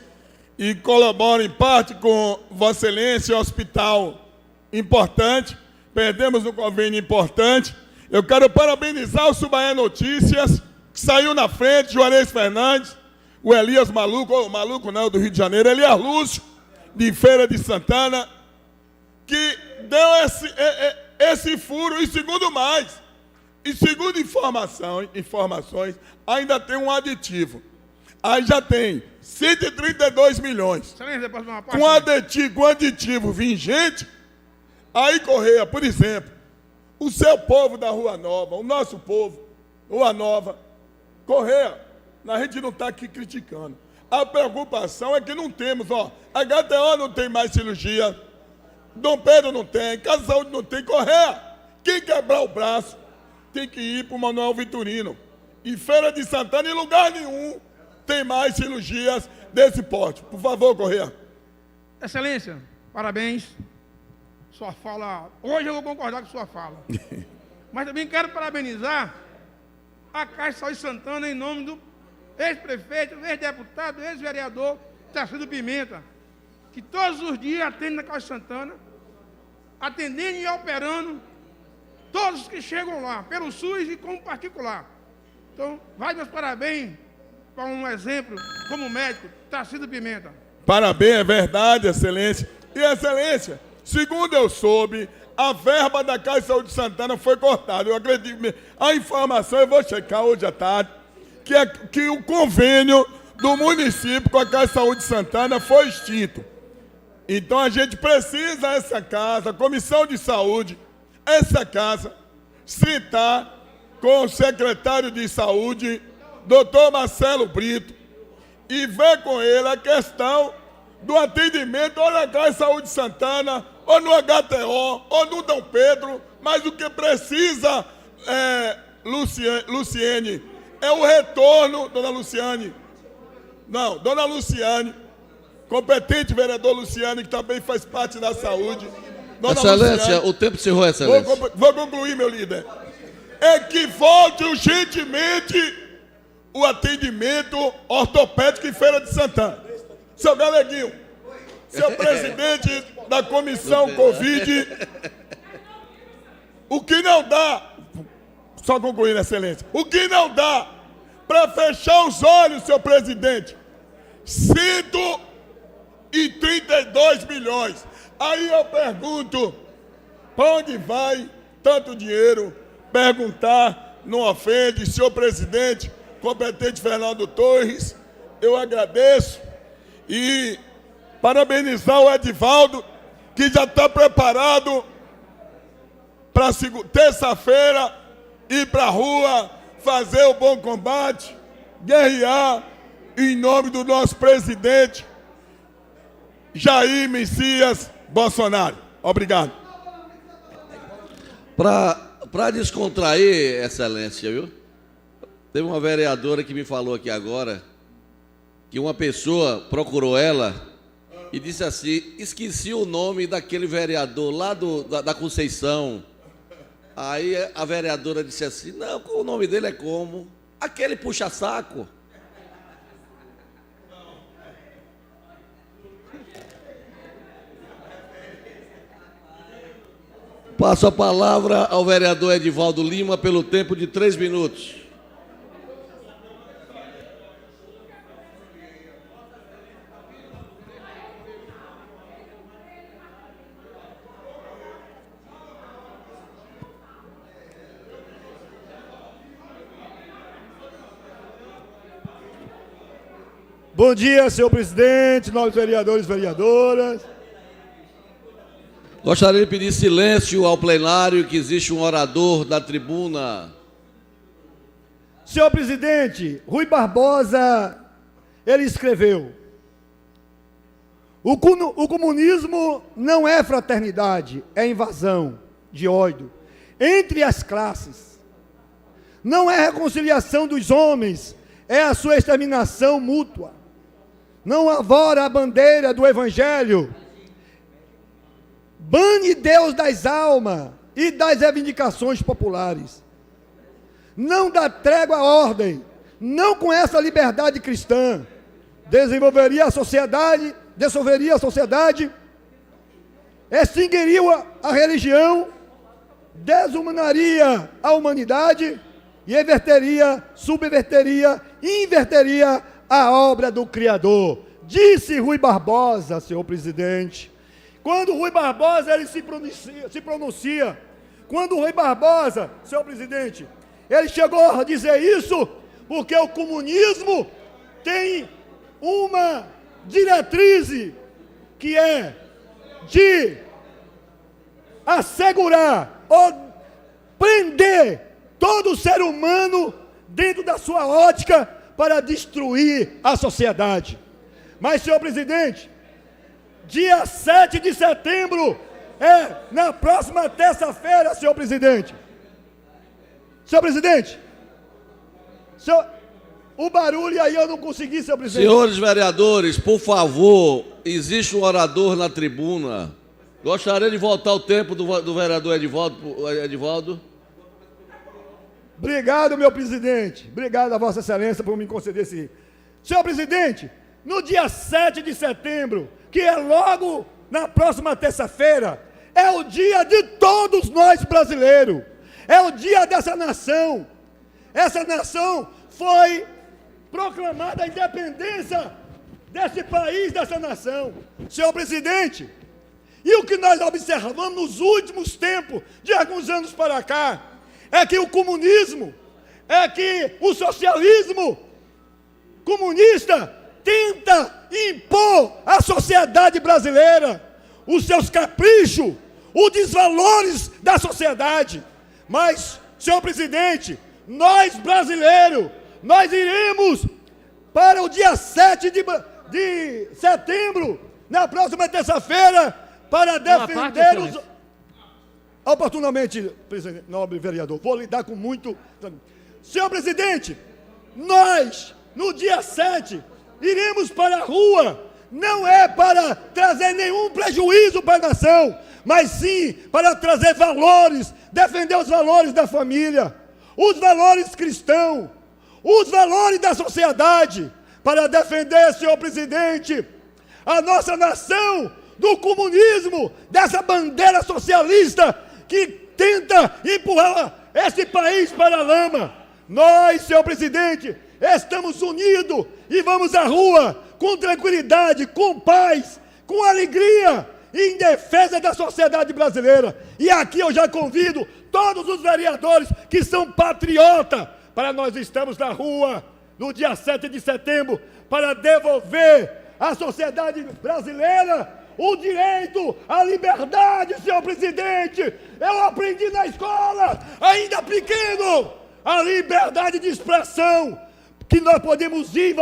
e colaboro em parte com Vossa Excelência, hospital importante, perdemos um convênio importante. Eu quero parabenizar o Subaé Notícias, que saiu na frente, Juarez Fernandes, o Elias Maluco, o Maluco não, do Rio de Janeiro, Elias Lúcio, de Feira de Santana, que deu esse furo, e segundo informações, ainda tem um aditivo. Aí já tem 132 milhões. Com aditivo vingente, aí, Correia, por exemplo, o seu povo da Rua Nova, o nosso povo, Rua Nova, Correia, a gente não está aqui criticando. A preocupação é que não temos, HTO não tem mais cirurgia, Dom Pedro não tem, Casa de Saúde não tem, Correia. Quem quebrar o braço tem que ir para o Manuel Vitorino. E Feira de Santana, em lugar nenhum, tem mais cirurgias desse porte. Por favor, Correia. Excelência, parabéns. Sua fala, hoje eu vou concordar com sua fala. Mas também quero parabenizar a Caixa de Saúde Santana em nome do ex-prefeito, ex-deputado, ex-vereador Tarcísio Pimenta, que todos os dias atende na Caixa de Santana, atendendo e operando todos que chegam lá, pelo SUS e como particular. Então, vai meus parabéns para um exemplo como médico, Tarcísio Pimenta. Parabéns, é verdade, Excelência. E, Excelência, segundo eu soube, a verba da Caixa de Saúde de Santana foi cortada. Eu acredito, a informação, eu vou checar hoje à tarde, que o convênio do município com a Caixa de Saúde de Santana foi extinto. Então a gente precisa, essa casa, a Comissão de Saúde, essa casa, sentar com o secretário de Saúde, doutor Marcelo Brito, e ver com ele a questão do atendimento ou na Caixa de Saúde de Santana, ou no HTO, ou no Dom Pedro, mas o que precisa, Luciene, é o retorno, dona Luciane, competente vereador Luciane, que também faz parte da saúde. Dona Excelência, Luciane, o tempo encerrou, Excelência. Vou concluir, meu líder. É que volte urgentemente o atendimento ortopédico em Feira de Santana. Seu Galeguinho, seu presidente da comissão Covid, o que não dá, só concluindo, Excelência, o que não dá para fechar os olhos, seu presidente, 132 milhões. Aí eu pergunto, para onde vai tanto dinheiro? Perguntar não ofende, senhor presidente, competente Fernando Torres, eu agradeço e parabenizar o Edivaldo, que já está preparado para terça-feira ir para a rua, fazer o bom combate, guerrear em nome do nosso presidente Jair Messias Bolsonaro. Obrigado. Para descontrair, Excelência, viu? Teve uma vereadora que me falou aqui agora que uma pessoa procurou ela e disse assim: esqueci o nome daquele vereador lá da Conceição. Aí a vereadora disse assim: não, o nome dele é como? Aquele puxa-saco. Passo a palavra ao vereador Edivaldo Lima pelo tempo de 3 minutos. Bom dia, senhor presidente, nobres vereadores e vereadoras. Gostaria de pedir silêncio ao plenário, que existe um orador da tribuna. Senhor presidente, Rui Barbosa, ele escreveu: o comunismo não é fraternidade, é invasão de ódio entre as classes. Não é reconciliação dos homens, é a sua exterminação mútua. Não avora a bandeira do evangelho. Bane Deus das almas e das reivindicações populares. Não dá trégua à ordem, não com essa liberdade cristã. Dissolveria a sociedade, extinguiria a religião, desumanizaria a humanidade e subverteria, inverteria a obra do Criador. Disse Rui Barbosa, senhor presidente. Quando Rui Barbosa ele se pronuncia, quando Rui Barbosa, senhor presidente, ele chegou a dizer isso porque o comunismo tem uma diretriz que é de assegurar ou prender todo ser humano dentro da sua ótica para destruir a sociedade. Mas, senhor presidente, dia 7 de setembro é na próxima terça-feira, senhor presidente. Senhor presidente, o barulho aí eu não consegui, senhor presidente. Senhores vereadores, por favor, existe um orador na tribuna. Gostaria de voltar o tempo do vereador Edivaldo. Obrigado, meu presidente. Obrigado a Vossa Excelência por me conceder esse. Senhor presidente, no dia 7 de setembro, que é logo na próxima terça-feira, é o dia de todos nós brasileiros. É o dia dessa nação. Essa nação foi proclamada a independência desse país, dessa nação. Senhor presidente, e o que nós observamos nos últimos tempos, de alguns anos para cá, é que o comunismo, é que o socialismo comunista tenta impor à sociedade brasileira os seus caprichos, os desvalores da sociedade. Mas, senhor presidente, nós brasileiros, nós iremos para o dia 7 de setembro, na próxima terça-feira, para defender os... Oportunamente, presidente, nobre vereador, vou lidar com muito... Senhor presidente, nós, no dia 7, iremos para a rua, não é para trazer nenhum prejuízo para a nação, mas sim para trazer valores, defender os valores da família, os valores cristãos, os valores da sociedade, para defender, senhor presidente, a nossa nação do comunismo, dessa bandeira socialista que tenta empurrar esse país para a lama. Nós, senhor presidente, estamos unidos e vamos à rua com tranquilidade, com paz, com alegria, em defesa da sociedade brasileira. E aqui eu já convido todos os vereadores que são patriotas para nós estarmos na rua no dia 7 de setembro para devolver à sociedade brasileira o direito à liberdade, senhor presidente. Eu aprendi na escola, ainda pequeno, a liberdade de expressão, que nós podemos ir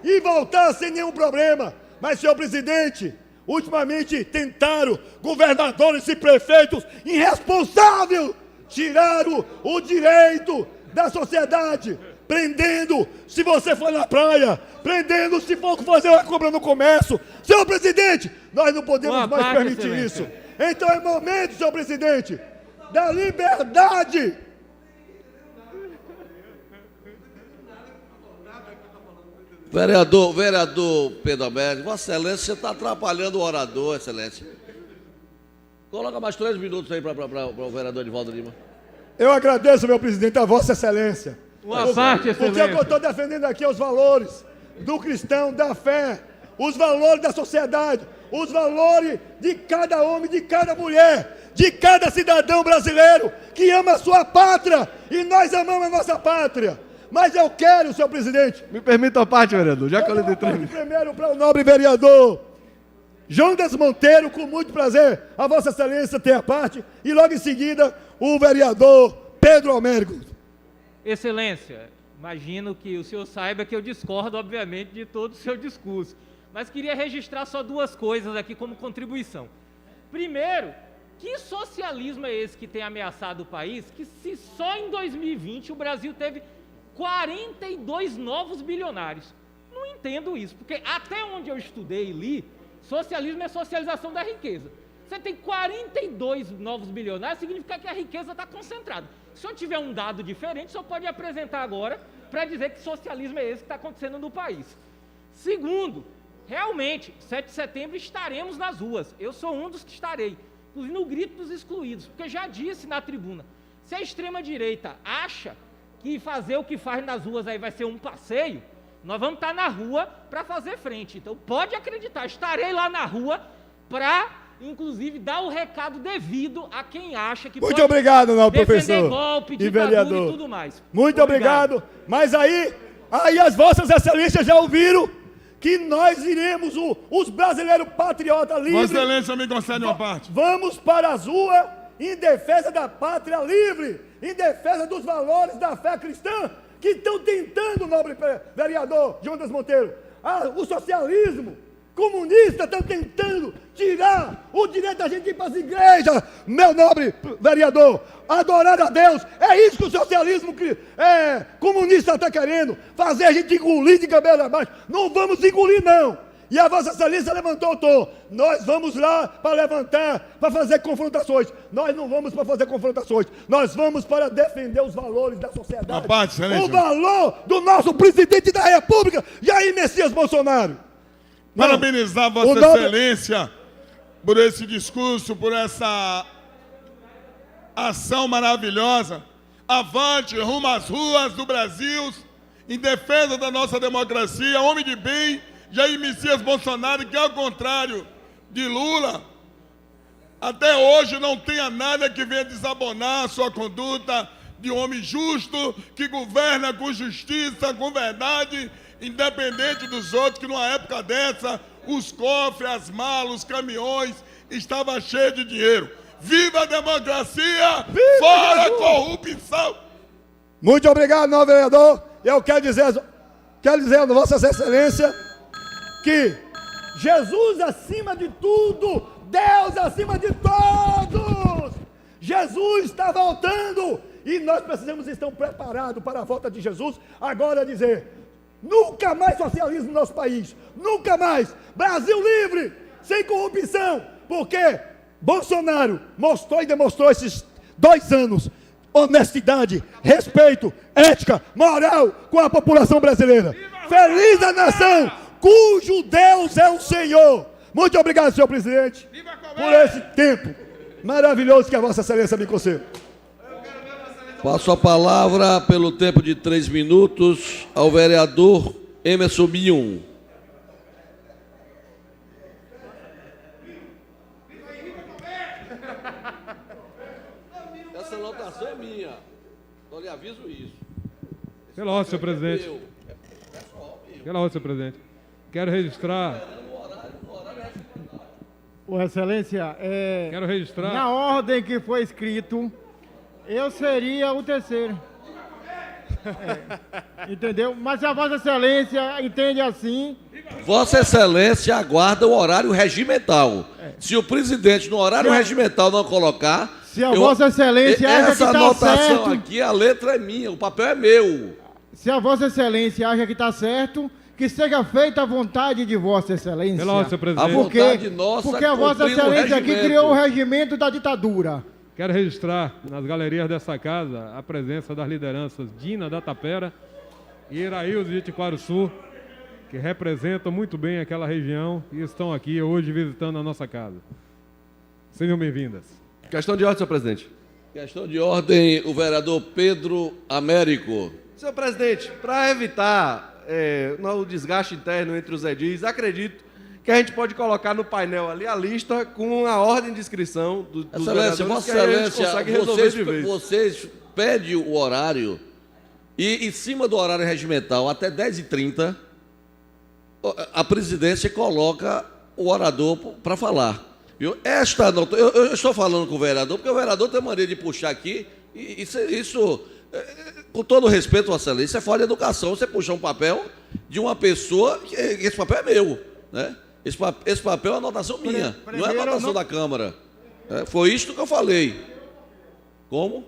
e voltar sem nenhum problema. Mas, senhor presidente, ultimamente tentaram governadores e prefeitos irresponsáveis tiraram o direito da sociedade, prendendo se você for na praia, prendendo se for fazer uma compra no comércio. Senhor presidente, nós não podemos mais permitir isso. Então é momento, senhor presidente, da liberdade. Vereador Pedro Alberto, Vossa Excelência, você está atrapalhando o orador, Excelência. Coloca mais 3 minutos aí para o vereador Edivaldo Lima. Eu agradeço, meu presidente, a Vossa Excelência. Uma parte, Porque excelência. o que eu estou defendendo aqui é os valores do cristão, da fé, os valores da sociedade, os valores de cada homem, de cada mulher, de cada cidadão brasileiro que ama a sua pátria, e nós amamos a nossa pátria. Mas eu quero, senhor presidente... Me permita a parte, vereador, já que eu lhe dei 3 minutos. Primeiro para o nobre vereador Jonas Monteiro, com muito prazer, a Vossa Excelência tem a parte, e logo em seguida o vereador Pedro Almérico. Excelência, imagino que o senhor saiba que eu discordo, obviamente, de todo o seu discurso, mas queria registrar só 2 coisas aqui como contribuição. Primeiro, que socialismo é esse que tem ameaçado o país, que se só em 2020 o Brasil teve 42 novos bilionários? Não entendo isso, porque até onde eu estudei e li, socialismo é socialização da riqueza. Você tem 42 novos bilionários, significa que a riqueza está concentrada. Se eu tiver um dado diferente, só pode apresentar agora para dizer que socialismo é esse que está acontecendo no país. Segundo, realmente, 7 de setembro estaremos nas ruas. Eu sou um dos que estarei, inclusive no grito dos excluídos, porque já disse na tribuna, se a extrema-direita acha que fazer o que faz nas ruas aí vai ser um passeio, nós vamos estar na rua para fazer frente. Então pode acreditar, estarei lá na rua para, inclusive, dar o recado devido a quem acha que Muito pode obrigado, não, defender professor golpe, e ditadura vereador. e tudo mais. Muito obrigado. Mas aí as Vossas Excelências já ouviram que nós iremos, os brasileiros patriotas livres... Vossa Excelência me concede uma parte. Vamos para as ruas em defesa da pátria livre, em defesa dos valores da fé cristã, que estão tentando, nobre vereador Jonas Monteiro, o socialismo comunista estão tentando tirar o direito da gente ir para as igrejas, meu nobre vereador, adorar a Deus. É isso que o socialismo comunista está querendo, fazer a gente engolir de cabelo abaixo. Não vamos engolir, não. E a Vossa Excelência levantou o tom. Nós vamos lá para levantar, para fazer confrontações. Nós não vamos para fazer confrontações. Nós vamos para defender os valores da sociedade. Parte, Excelência. O valor do nosso presidente da República, Jair Messias Bolsonaro. Parabenizar Vossa Excelência por esse discurso, por essa ação maravilhosa. Avante, rumo às ruas do Brasil, em defesa da nossa democracia, homem de bem, Jair Messias Bolsonaro, que ao contrário de Lula, até hoje não tenha nada que venha desabonar a sua conduta de homem justo, que governa com justiça, com verdade, independente dos outros, que numa época dessa, os cofres, as malas, os caminhões, estavam cheios de dinheiro. Viva a democracia! Viva fora a corrupção! Muito obrigado, novo vereador. Eu quero dizer a Vossa Excelência que Jesus acima de tudo, Deus acima de todos. Jesus está voltando e nós precisamos estar preparados para a volta de Jesus. Agora dizer, nunca mais socialismo no nosso país, nunca mais. Brasil livre, sem corrupção, porque Bolsonaro mostrou e demonstrou esses 2 anos honestidade, respeito, ética, moral com a população brasileira. Feliz a nação cujo Deus é o Senhor. Muito obrigado, senhor presidente, por esse tempo maravilhoso que a Vossa Excelência me concedeu. Passo a palavra, pelo tempo de 3 minutos, ao vereador Emerson Bion. Essa anotação é minha. Eu lhe aviso isso. Pela ordem, senhor presidente. Pela ordem, senhor presidente. Quero registrar. Excelência, quero registrar. Na ordem que foi escrito, eu seria o terceiro. Entendeu? Mas se a Vossa Excelência entende assim... Vossa Excelência aguarda o horário regimental. Se o presidente no horário regimental não colocar... Se a Vossa Excelência acha que está certo... Essa anotação aqui, a letra é minha, o papel é meu. Se a Vossa Excelência acha que está certo... Que seja feita a vontade de Vossa Excelência. Pela ordem, senhor presidente. A vontade nossa, porque a Vossa Excelência aqui criou o regimento da ditadura. Quero registrar nas galerias dessa casa a presença das lideranças Dina da Tapera e Iraíldo de Itiquaruçu, que representam muito bem aquela região e estão aqui hoje visitando a nossa casa. Sejam bem-vindas. Questão de ordem, senhor presidente. Questão de ordem, o vereador Pedro Américo. Senhor presidente, para evitar o desgaste interno entre os edis, acredito que a gente pode colocar no painel ali a lista com a ordem de inscrição dos Excelência, vereadores, Vossa que aí a gente Excelência, consegue resolver de vez. vocês pedem o horário e, em cima do horário regimental, até 10h30, a presidência coloca o orador para falar. Viu? Eu estou falando com o vereador, porque o vereador tem maneira de puxar aqui, e isso com todo respeito, Vossa Excelência, isso é falta de educação, você puxar um papel de uma pessoa, que esse papel é meu, né? Esse papel é uma anotação minha, não é anotação da Câmara. Foi isto que eu falei. Como?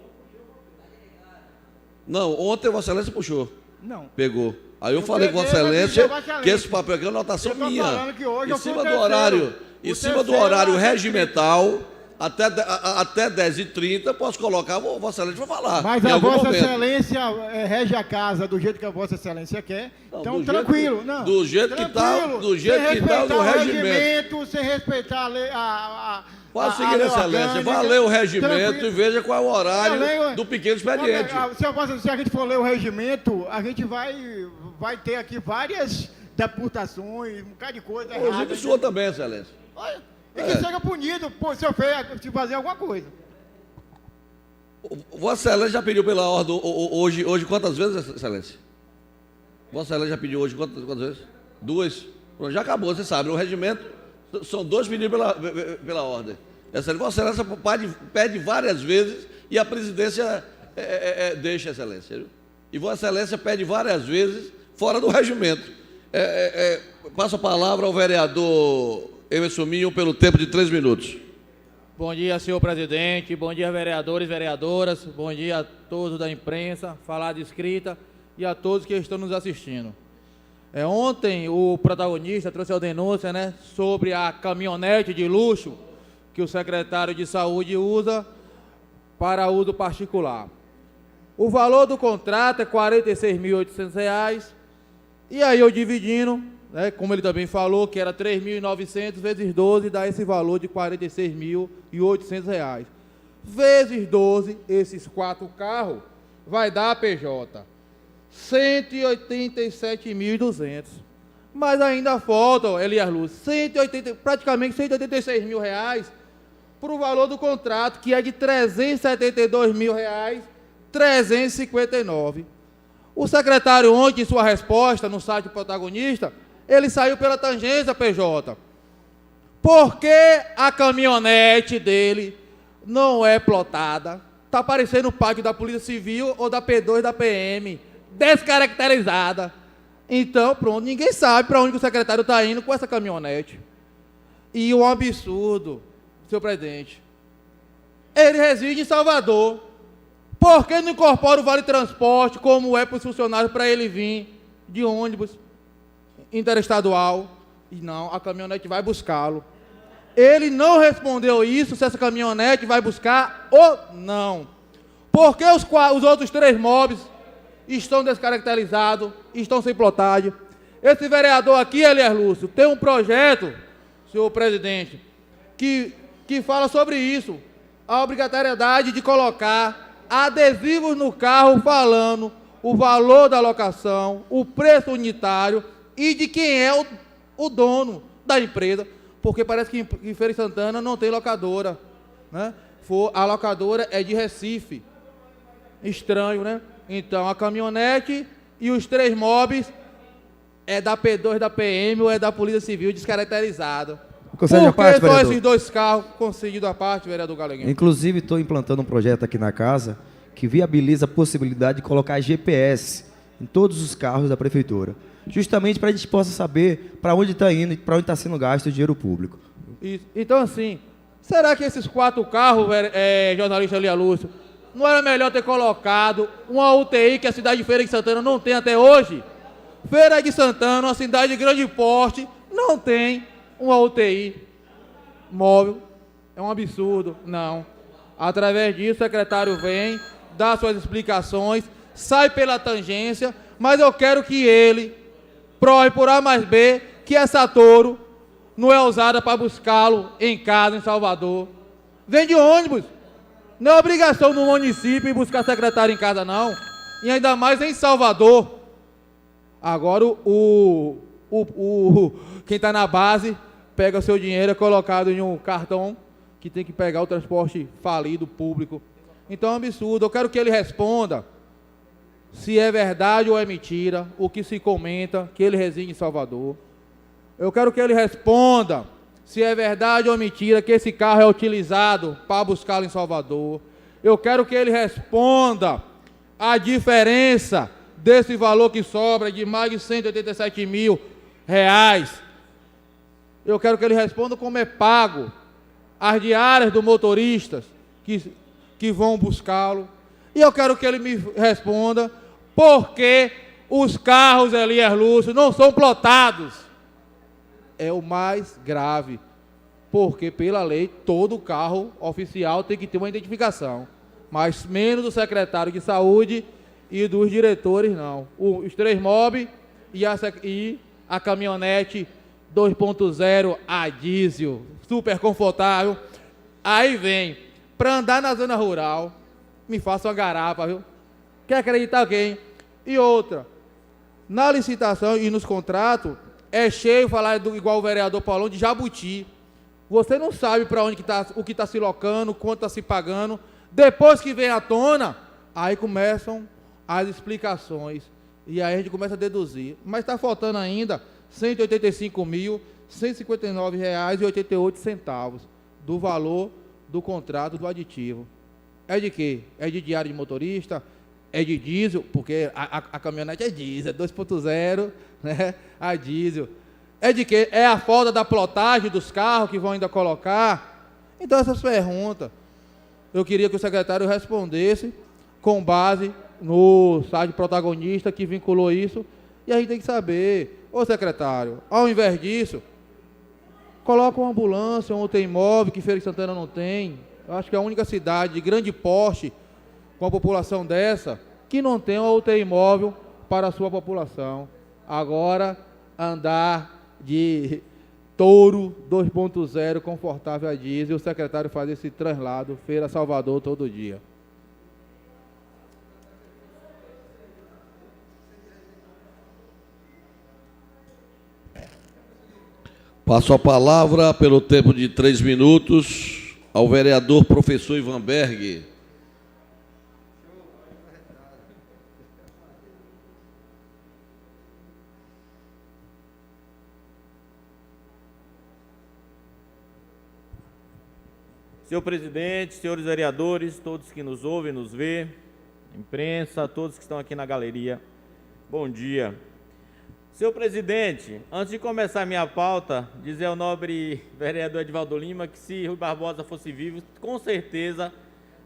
Não, ontem Vossa Excelência puxou. Não. Pegou. Aí eu falei com Vossa Excelência que esse papel aqui é uma anotação minha. Em cima do horário regimental, até 10h30, posso colocar, Vossa Excelência vai falar. Mas a Vossa Excelência rege a casa do jeito que a Vossa Excelência quer. Não, então, tranquilo. Do jeito que está no regimento. Sem respeitar a lei. Pode seguir, Excelência. Vá ler o regimento e veja qual é o horário do pequeno expediente. Se a gente for ler o regimento, a gente vai ter aqui várias deputações, um bocado de coisa. Inclusive o senhor também, Excelência. E que seja punido se fazer alguma coisa. Vossa Excelência já pediu pela ordem hoje quantas vezes, Excelência? Vossa Excelência já pediu hoje quantas vezes? 2. Pronto, já acabou, você sabe. No regimento são 2 pedidos pela ordem. Vossa Excelência pede várias vezes e a presidência deixa, Excelência. E Vossa Excelência pede várias vezes fora do regimento. Passo a palavra ao vereador Emerson Minho pelo tempo de 3 minutos. Bom dia, senhor presidente. Bom dia, vereadores e vereadoras. Bom dia a todos da imprensa, falada escrita, e a todos que estão nos assistindo. Ontem o protagonista trouxe a denúncia, sobre a caminhonete de luxo que o secretário de Saúde usa para uso particular. O valor do contrato é R$ 46.800, e aí eu dividindo, como ele também falou, que era 3.900 vezes 12, dá esse valor de R$ 46.800. Vezes 12, esses 4 carros, vai dar a PJ. 187.200. Mas ainda falta, Elias Luz, praticamente R$ 186 mil para o valor do contrato, que é de R$ 372.359. O secretário ontem, em sua resposta no site protagonista, ele saiu pela tangência, PJ. Por que a caminhonete dele não é plotada? Está parecendo o pátio da Polícia Civil ou da P2 da PM, descaracterizada. Então, pronto, ninguém sabe para onde o secretário está indo com essa caminhonete. E um absurdo, senhor presidente. Ele reside em Salvador. Por que não incorpora o Vale Transporte, como é para os funcionários, para ele vir de ônibus interestadual? E não, a caminhonete vai buscá-lo. Ele não respondeu isso, se essa caminhonete vai buscar ou não. Por que os outros 3 mobs estão descaracterizados, estão sem plotagem? Esse vereador aqui, Elias Lúcio, tem um projeto, senhor presidente, que fala sobre isso. A obrigatoriedade de colocar adesivos no carro falando o valor da locação, o preço unitário e de quem é o dono da empresa, porque parece que em Feira de Santana não tem locadora, A locadora é de Recife. Estranho, né? Então, a caminhonete e os 3 mobs é da P2 da PM ou é da Polícia Civil descaracterizado. Por que só esses 2 carros concedidos à parte, vereador Galeguinho? Inclusive, estou implantando um projeto aqui na casa que viabiliza a possibilidade de colocar GPS em todos os carros da prefeitura, justamente para a gente possa saber para onde está indo e para onde está sendo gasto o dinheiro público. Isso. Então, assim, será que esses 4 carros, jornalista Elias Lúcio, não era melhor ter colocado uma UTI que a cidade de Feira de Santana não tem até hoje? Feira de Santana, uma cidade de grande porte, não tem uma UTI móvel. É um absurdo. Não. Através disso, o secretário vem, dá suas explicações, sai pela tangência, mas eu quero que ele prove por A mais B que essa Toro não é usada para buscá-lo em casa, em Salvador. Vem de ônibus. Não é obrigação do município ir buscar secretário em casa, não. E ainda mais em Salvador. Agora quem está na base pega o seu dinheiro, é colocado em um cartão que tem que pegar o transporte falido público. Então é um absurdo. Eu quero que ele responda se é verdade ou é mentira o que se comenta que ele reside em Salvador. Eu quero que ele responda se é verdade ou mentira que esse carro é utilizado para buscá-lo em Salvador. Eu quero que ele responda a diferença desse valor que sobra de mais de R$187 mil. Eu quero que ele responda como é pago as diárias dos motoristas que vão buscá-lo. E eu quero que ele me responda por que os carros Elias Lúcio não são plotados. É o mais grave, porque pela lei todo carro oficial tem que ter uma identificação, mas menos do secretário de saúde e dos diretores não. Os 3 mob e a caminhonete 2.0 a diesel, super confortável. Aí vem, para andar na zona rural, me faça uma garapa, viu? Quer acreditar quem? E outra, na licitação e nos contratos, é cheio falar igual o vereador Paulão de jabuti. Você não sabe para onde o que está se locando, quanto está se pagando. Depois que vem à tona, aí começam as explicações. E aí a gente começa a deduzir. Mas está faltando ainda R$ 185.159,88 do valor do contrato do aditivo. É de quê? É de diário de motorista? É de diesel? Porque a caminhonete é diesel, é 2.0, né? A diesel. É de quê? É a falta da plotagem dos carros que vão ainda colocar? Então essas perguntas, eu queria que o secretário respondesse com base no site protagonista que vinculou isso. E a gente tem que saber, ô secretário, ao invés disso, coloca uma ambulância, um UTI móvel que Feira de Santana não tem. Eu acho que é a única cidade de grande porte, com a população dessa, que não tem uma UTI móvel para a sua população. Agora, andar de Touro 2.0 confortável a diesel, o secretário faz esse translado, Feira Salvador, todo dia. Passo a palavra, pelo tempo de 3 minutos, ao vereador professor Ivan Berg. Senhor presidente, senhores vereadores, todos que nos ouvem, nos vê, imprensa, todos que estão aqui na galeria, bom dia. Senhor presidente, antes de começar minha pauta, dizer ao nobre vereador Edivaldo Lima que se Rui Barbosa fosse vivo, com certeza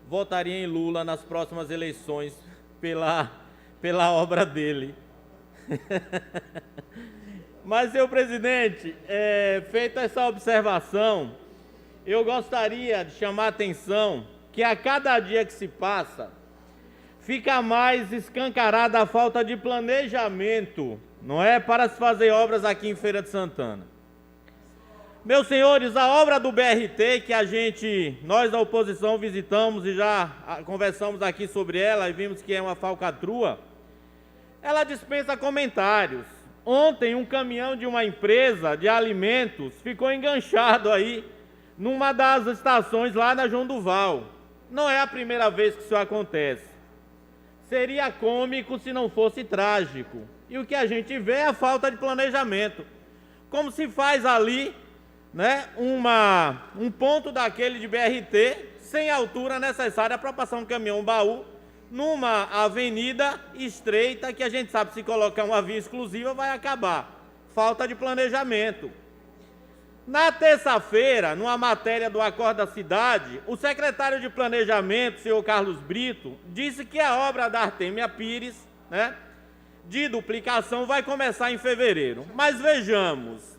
votaria em Lula nas próximas eleições pela obra dele. Mas, senhor presidente, feita essa observação, eu gostaria de chamar a atenção que a cada dia que se passa, fica mais escancarada a falta de planejamento, não é, para se fazer obras aqui em Feira de Santana. Meus senhores, a obra do BRT que nós da oposição visitamos e já conversamos aqui sobre ela e vimos que é uma falcatrua, ela dispensa comentários. Ontem um caminhão de uma empresa de alimentos ficou enganchado aí numa das estações lá na João Duval. Não é a primeira vez que isso acontece. Seria cômico se não fosse trágico. E o que a gente vê é a falta de planejamento. Como se faz ali, né, um ponto daquele de BRT sem a altura necessária para passar um caminhão baú numa avenida estreita que a gente sabe se colocar uma via exclusiva vai acabar. Falta de planejamento. Na terça-feira, numa matéria do Acordo da Cidade, o secretário de Planejamento, senhor Carlos Brito, disse que a obra da Artêmia Pires, né, de duplicação vai começar em fevereiro. Mas vejamos,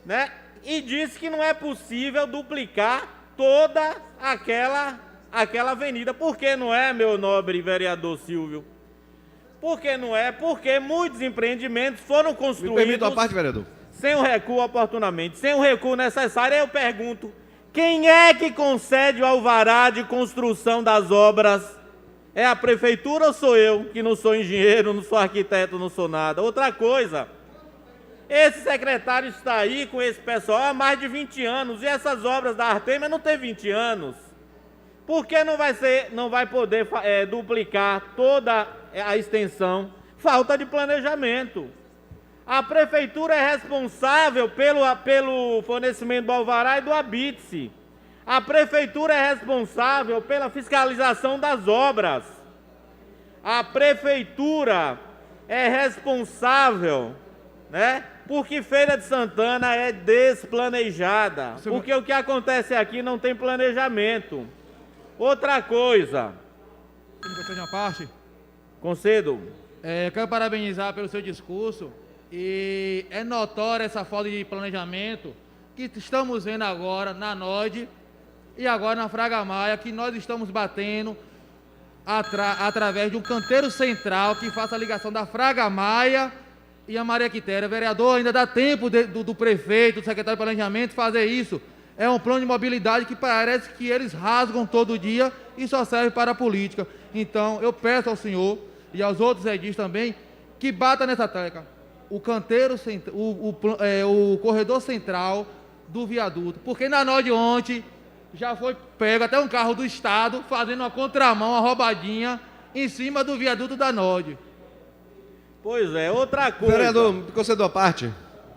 né, e disse que não é possível duplicar toda aquela avenida. Por que não é, meu nobre vereador Silvio? Por que não é? Porque muitos empreendimentos foram construídos... Me permita a parte, vereador. Sem o recuo oportunamente, sem o recuo necessário. Aí eu pergunto, Quem é que concede o alvará de construção das obras? É a prefeitura ou sou eu, que não sou engenheiro, não sou arquiteto, não sou nada? Outra coisa, esse secretário está aí com esse pessoal há mais de 20 anos, e essas obras da Artemis não tem 20 anos. Por que não vai poder duplicar toda a extensão? Falta de planejamento. A prefeitura é responsável pelo fornecimento do alvará e do habite-se. A prefeitura é responsável pela fiscalização das obras. A prefeitura é responsável, né, porque Feira de Santana é desplanejada. Porque o que acontece aqui não tem planejamento. Outra coisa. Concedo. Eu quero parabenizar pelo seu discurso. E é notória essa falta de planejamento que estamos vendo agora na NOD e agora na Fraga Maia, que nós estamos batendo através de um canteiro central que faça a ligação da Fraga Maia e a Maria Quitéria. Vereador, ainda dá tempo do prefeito, do secretário de planejamento fazer isso. É um plano de mobilidade que parece que eles rasgam todo dia e só serve para a política. Então, eu peço ao senhor e aos outros edis também que bata nessa tecla. O canteiro, o corredor central do viaduto. Porque na NOD ontem já foi pego até um carro do Estado fazendo uma contramão, uma roubadinha em cima do viaduto da NOD. Pois é, outra coisa. Vereador, me concedeu a parte?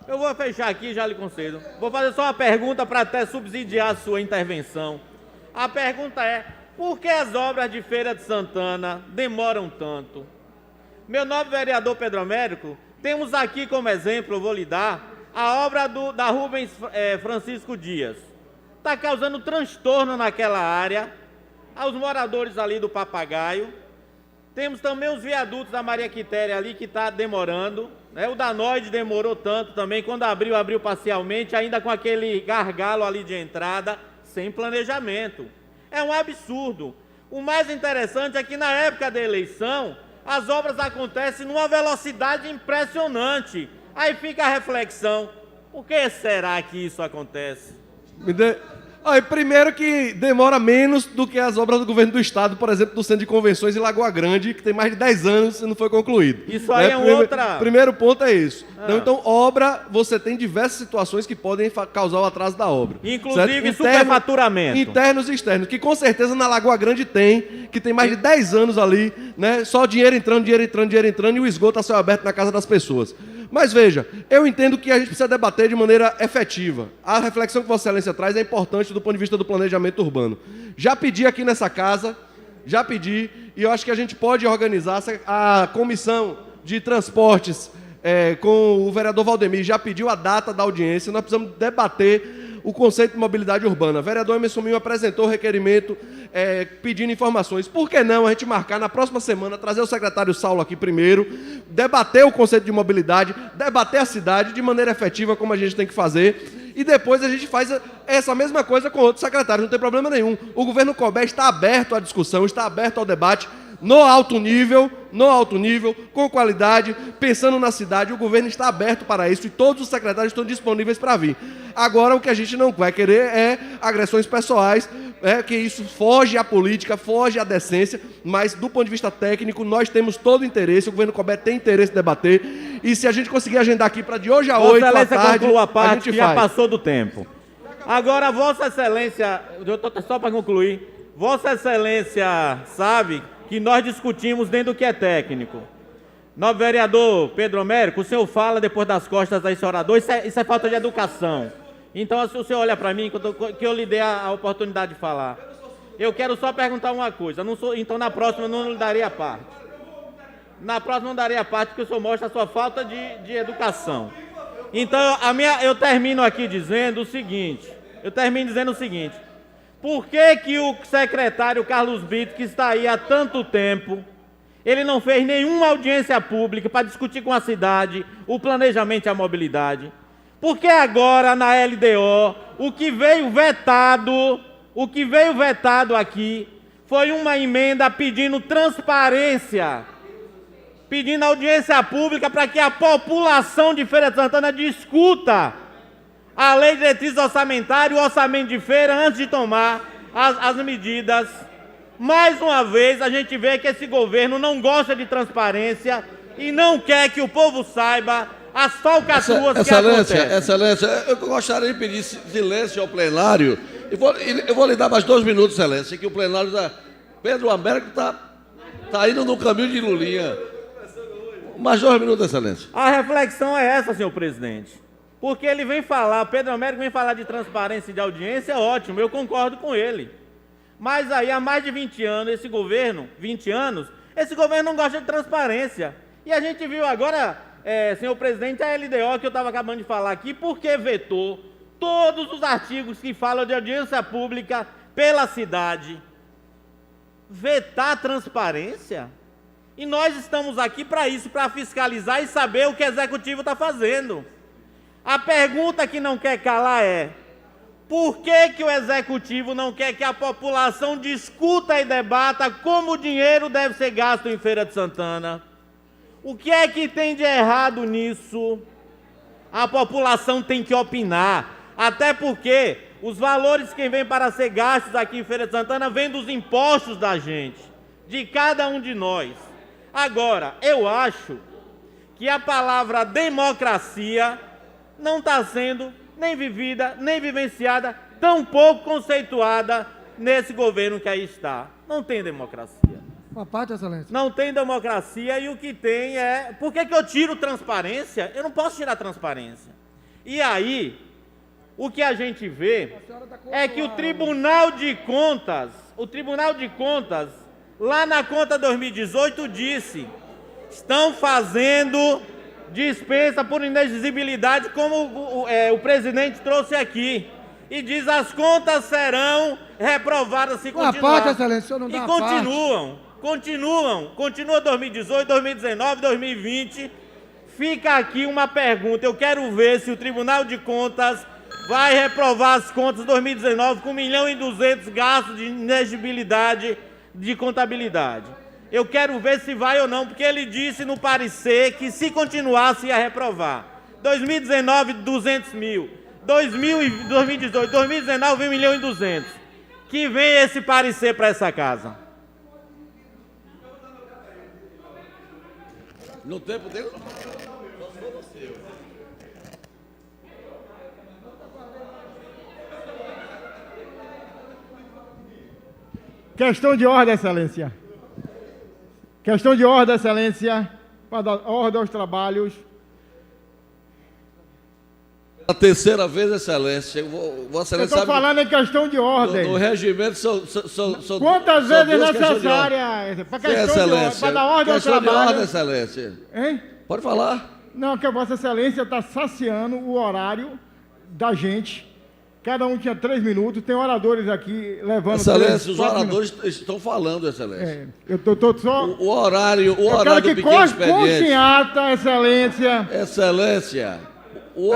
Eu vou fechar aqui, já lhe concedo. Vou fazer só uma pergunta para até subsidiar a sua intervenção. A pergunta é, por que as obras de Feira de Santana demoram tanto? Meu nobre vereador Pedro Américo, temos aqui como exemplo, eu vou lhe dar, a obra da Rubens Francisco Dias. Está causando transtorno naquela área, aos moradores ali do Papagaio. Temos também os viadutos da Maria Quitéria ali que está demorando, né? O da NOD demorou tanto também, quando abriu parcialmente, ainda com aquele gargalo ali de entrada, sem planejamento. É um absurdo. O mais interessante é que na época da eleição, as obras acontecem numa velocidade impressionante. Aí fica a reflexão, por que será que isso acontece? Primeiro que demora menos do que as obras do governo do estado, por exemplo, do Centro de Convenções em Lagoa Grande, que tem mais de 10 anos e não foi concluído. Isso aí outra... Primeiro ponto é isso. Então, obra, você tem diversas situações que podem causar o atraso da obra. Inclusive superfaturamento. Internos e externos, que com certeza na Lagoa Grande que tem mais de 10 anos ali, né? Só dinheiro entrando e o esgoto a céu aberto na casa das pessoas. Mas veja, eu entendo que a gente precisa debater de maneira efetiva. A reflexão que Vossa Excelência traz é importante do ponto de vista do planejamento urbano. Já pedi aqui nessa casa, e eu acho que a gente pode organizar a comissão de transportes com o vereador Valdemir, já pediu a data da audiência, nós precisamos debater o conceito de mobilidade urbana. O vereador Emerson Minho apresentou o requerimento pedindo informações. Por que não a gente marcar na próxima semana, trazer o secretário Saulo aqui primeiro, debater o conceito de mobilidade, debater a cidade de maneira efetiva, como a gente tem que fazer, e depois a gente faz essa mesma coisa com outros secretários, não tem problema nenhum. O governo Colbert está aberto à discussão, está aberto ao debate, no alto nível, com qualidade, pensando na cidade. O governo está aberto para isso e todos os secretários estão disponíveis para vir. Agora, o que a gente não vai querer é agressões pessoais, que isso foge à política, foge à decência, mas do ponto de vista técnico, nós temos todo o interesse, o governo Colbert tem interesse em debater, e se a gente conseguir agendar aqui para de hoje a 8 da tarde, conclua a parte, a gente que faz. já passou do tempo. Agora, Vossa Excelência, só para concluir, Vossa Excelência sabe que nós discutimos dentro do que é técnico. Nobre vereador Pedro Américo, o senhor fala depois das costas desse orador, isso é falta de educação. Então, se o senhor olha para mim, que eu lhe dei a oportunidade de falar. Eu quero só perguntar uma coisa, então na próxima eu não lhe daria a parte. Na próxima não daria a parte, porque o senhor mostra a sua falta de educação. Então, eu termino aqui dizendo o seguinte, por que o secretário Carlos Brito, que está aí há tanto tempo, ele não fez nenhuma audiência pública para discutir com a cidade o planejamento e a mobilidade? Porque agora na LDO, o que veio vetado aqui foi uma emenda pedindo transparência, pedindo audiência pública para que a população de Feira de Santana discuta a lei de diretriz orçamentária e o orçamento de feira antes de tomar as medidas. Mais uma vez, a gente vê que esse governo não gosta de transparência e não quer que o povo saiba as falcatruas que acontecem. Excelência, eu gostaria de pedir silêncio ao plenário. Eu vou lhe dar mais 2 minutos, Excelência, que o plenário da Pedro Américo está indo no caminho de Lulinha. Mais 2 minutos, Excelência. A reflexão é essa, senhor presidente. Porque ele vem falar, Pedro Américo vem falar de transparência e de audiência, ótimo, eu concordo com ele. Mas aí, há mais de 20 anos, esse governo não gosta de transparência. E a gente viu agora, senhor presidente, a LDO, que eu estava acabando de falar aqui, porque vetou todos os artigos que falam de audiência pública pela cidade. Vetar transparência? E nós estamos aqui para isso, para fiscalizar e saber o que o executivo está fazendo. A pergunta que não quer calar é: por que o executivo não quer que a população discuta e debata como o dinheiro deve ser gasto em Feira de Santana? O que é que tem de errado nisso? A população tem que opinar, até porque os valores que vêm para ser gastos aqui em Feira de Santana vêm dos impostos da gente, de cada um de nós. Agora, eu acho que a palavra democracia não está sendo nem vivida, nem vivenciada, tampouco conceituada nesse governo que aí está. Não tem democracia. Uma parte, Excelência. Não tem democracia e o que tem é... Por que eu tiro transparência? Eu não posso tirar transparência. E aí, o que a gente vê é que o Tribunal de Contas, lá na conta 2018, disse: estão fazendo dispensa por inexigibilidade, como o presidente trouxe aqui. E diz: as contas serão reprovadas se continuar. Uma parte, Excelência, o senhor não dá continua 2018, 2019, 2020. Fica aqui uma pergunta. Eu quero ver se o Tribunal de Contas vai reprovar as contas 2019 com 1,2 milhão gastos de inexigibilidade de contabilidade. Eu quero ver se vai ou não, porque ele disse no parecer que se continuasse ia reprovar. 2019, 200 mil. 2018, 2019, 1,2 milhão. Que vem esse parecer para essa casa. No tempo dele, não. Questão de ordem, Excelência. Questão de ordem, Excelência, para dar ordem aos trabalhos. A terceira vez, Excelência. Vossa Excelência estou falando em questão de ordem. No regimento são quantas vezes é necessária para questão de ordem, para dar ordem aos trabalhos? Questão de ordem, Excelência. Hein? Pode falar. Não, que a Vossa Excelência está saciando o horário da gente. Cada um tinha 3 minutos, tem oradores aqui levando... Excelência, os oradores estão falando, Excelência. Eu estou só... O horário do pequeno expediente... Conste em ata, Excelência. Excelência, o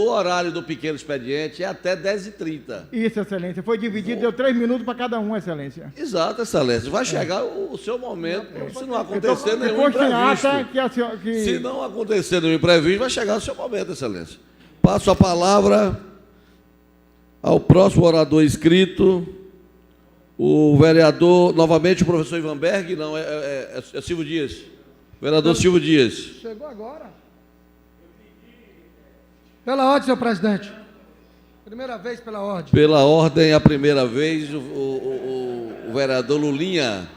horário do pequeno expediente é até 10h30. Isso, Excelência. Foi dividido, deu 3 minutos para cada um, Excelência. Exato, Excelência. Vai chegar o seu momento, se não acontecer nenhum imprevisto. Se não acontecer nenhum imprevisto, vai chegar o seu momento, Excelência. Passo a palavra ao próximo orador inscrito, o vereador, novamente o professor Ivan Berg, não, é Silvio Dias. Vereador Silvio Dias. Chegou agora. Pela ordem, senhor presidente. Primeira vez pela ordem. Pela ordem, a primeira vez, o vereador Lulinha.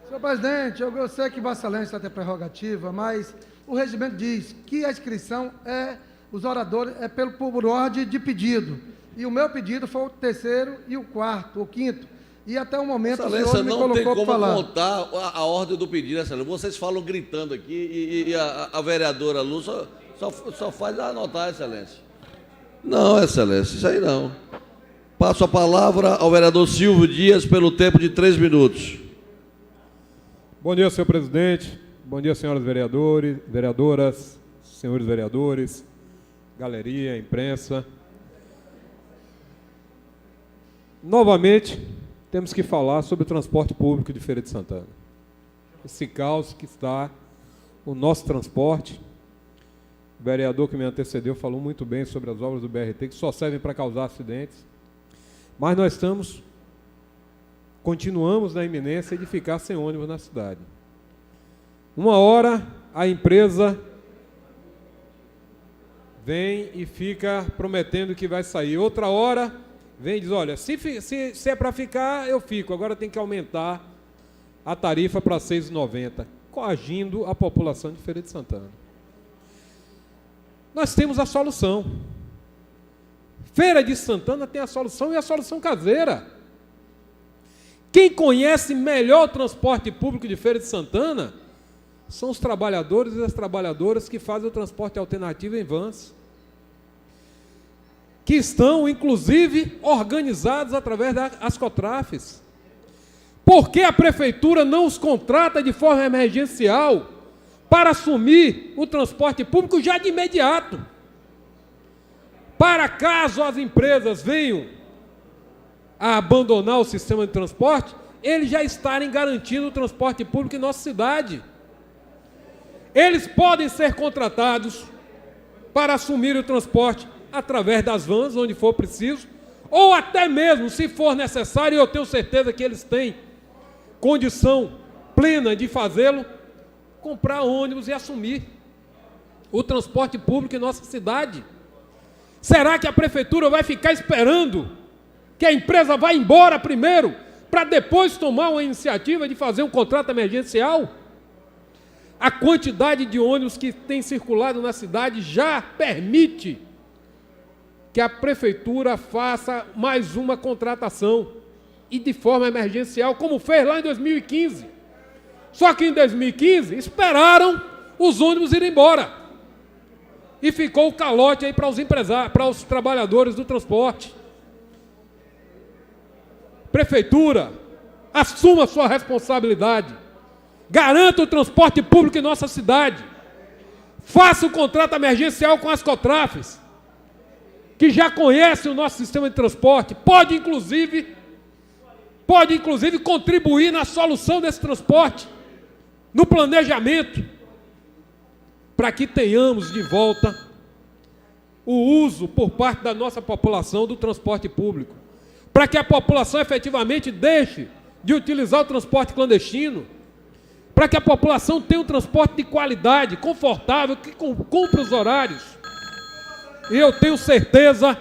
Senhor presidente, eu sei que Vossa Excelência tem prerrogativa, mas o regimento diz que a inscrição os oradores por ordem de pedido. E o meu pedido foi o 3º e o 4º, o 5º. E até o momento o senhor me colocou para falar. Não tem como contar a ordem do pedido, Excelência. Vocês falam gritando aqui e a vereadora Lu só faz anotar, Excelência. Não, Excelência, isso aí não. Passo a palavra ao vereador Silvio Dias pelo tempo de 3 minutos. Bom dia, senhor presidente. Bom dia, senhoras vereadoras, senhores vereadores, galeria, imprensa. Novamente, temos que falar sobre o transporte público de Feira de Santana. Esse caos que está o nosso transporte. O vereador que me antecedeu falou muito bem sobre as obras do BRT, que só servem para causar acidentes. Mas nós continuamos na iminência de ficar sem ônibus na cidade. Uma hora a empresa vem e fica prometendo que vai sair. Outra hora vem e diz, olha, se é para ficar, eu fico. Agora tem que aumentar a tarifa para R$ 6,90, coagindo a população de Feira de Santana. Nós temos a solução. Feira de Santana tem a solução e a solução caseira. Quem conhece melhor o transporte público de Feira de Santana são os trabalhadores e as trabalhadoras que fazem o transporte alternativo em vans, que estão, inclusive, organizados através das Ascotrafes. Por que a prefeitura não os contrata de forma emergencial para assumir o transporte público já de imediato? Para caso as empresas venham a abandonar o sistema de transporte, eles já estarem garantindo o transporte público em nossa cidade. Eles podem ser contratados para assumir o transporte através das vans, onde for preciso, ou até mesmo, se for necessário, e eu tenho certeza que eles têm condição plena de fazê-lo, comprar ônibus e assumir o transporte público em nossa cidade. Será que a prefeitura vai ficar esperando que a empresa vá embora primeiro, para depois tomar uma iniciativa de fazer um contrato emergencial? A quantidade de ônibus que tem circulado na cidade já permite que a prefeitura faça mais uma contratação, e de forma emergencial, como fez lá em 2015. Só que em 2015 esperaram os ônibus irem embora. E ficou o calote aí para os empresários, para os trabalhadores do transporte. Prefeitura, assuma sua responsabilidade. Garanta o transporte público em nossa cidade. Faça o contrato emergencial com as Ascotrafes, que já conhecem o nosso sistema de transporte. Pode, inclusive, contribuir na solução desse transporte, no planejamento, para que tenhamos de volta o uso por parte da nossa população do transporte público, para que a população efetivamente deixe de utilizar o transporte clandestino, para que a população tenha um transporte de qualidade, confortável, que cumpra os horários. E eu tenho certeza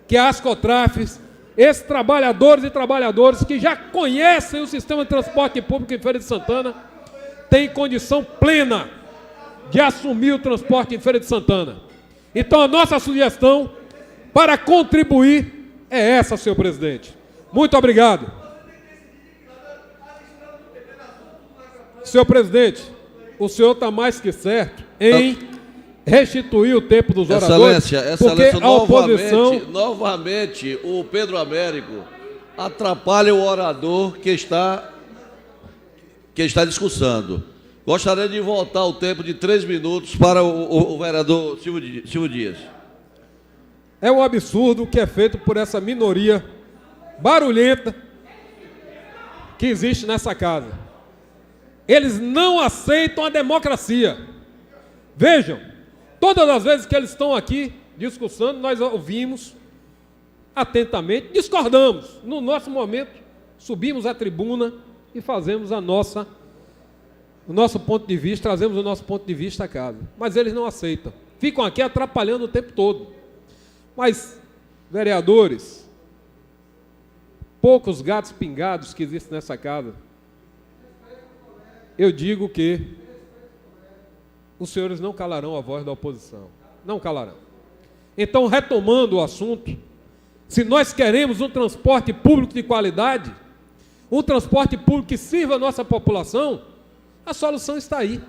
que a Ascotrafes, esses trabalhadores e trabalhadoras que já conhecem o sistema de transporte público em Feira de Santana, têm condição plena de assumir o transporte em Feira de Santana. Então a nossa sugestão para contribuir é essa, senhor presidente. Muito obrigado. Senhor presidente, o senhor está mais que certo em restituir o tempo dos oradores. Excelência, a oposição... novamente o Pedro Américo atrapalha o orador que está discursando. Gostaria de voltar o tempo de 3 minutos para o vereador Silvio Dias. É um absurdo o que é feito por essa minoria barulhenta que existe nessa casa. Eles não aceitam a democracia. Vejam, todas as vezes que eles estão aqui discursando, nós ouvimos atentamente, discordamos. No nosso momento, subimos à tribuna e fazemos o nosso ponto de vista, trazemos o nosso ponto de vista à casa. Mas eles não aceitam. Ficam aqui atrapalhando o tempo todo. Mas, vereadores, poucos gatos pingados que existem nessa casa, eu digo que os senhores não calarão a voz da oposição. Não calarão. Então, retomando o assunto, se nós queremos um transporte público de qualidade, um transporte público que sirva a nossa população, a solução está aí.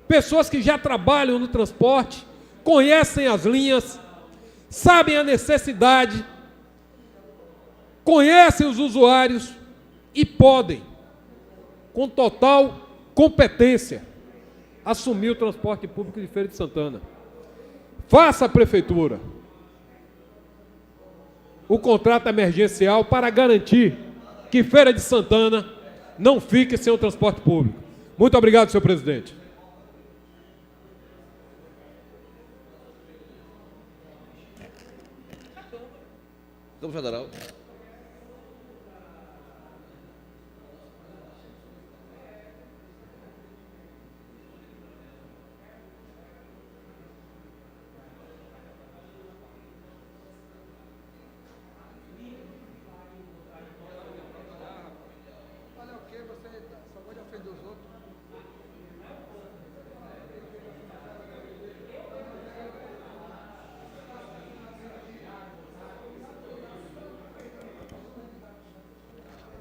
Pessoas que já trabalham no transporte, conhecem as linhas, sabem a necessidade, conhecem os usuários e podem, com total competência, assumir o transporte público de Feira de Santana. Faça a prefeitura o contrato emergencial para garantir que Feira de Santana não fique sem o transporte público. Muito obrigado, senhor presidente. Câmara Federal.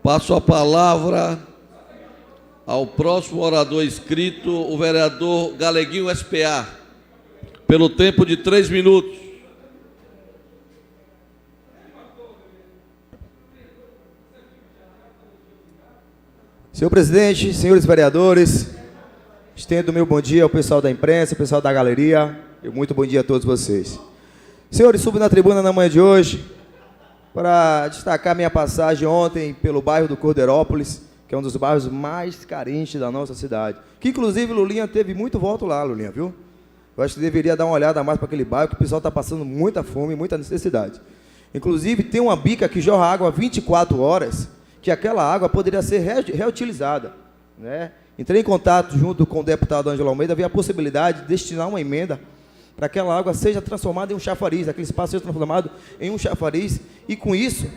Passo a palavra ao próximo orador inscrito, o vereador Galeguinho SPA, pelo tempo de 3 minutos. Senhor presidente, senhores vereadores, estendo meu bom dia ao pessoal da imprensa, ao pessoal da galeria, e muito bom dia a todos vocês. Senhores, subo na tribuna na manhã de hoje para destacar minha passagem ontem pelo bairro do Cordeirópolis, que é um dos bairros mais carentes da nossa cidade. Que, inclusive, Lulinha teve muito voto lá, Lulinha, viu? Eu acho que deveria dar uma olhada mais para aquele bairro, que o pessoal está passando muita fome, muita necessidade. Inclusive, tem uma bica que jorra água 24 horas, que aquela água poderia ser reutilizada, né? Entrei em contato junto com o deputado Ângelo Almeida, vi a possibilidade de destinar uma emenda para que aquela água seja transformada em um chafariz, aquele espaço seja transformado em um chafariz, e com isso,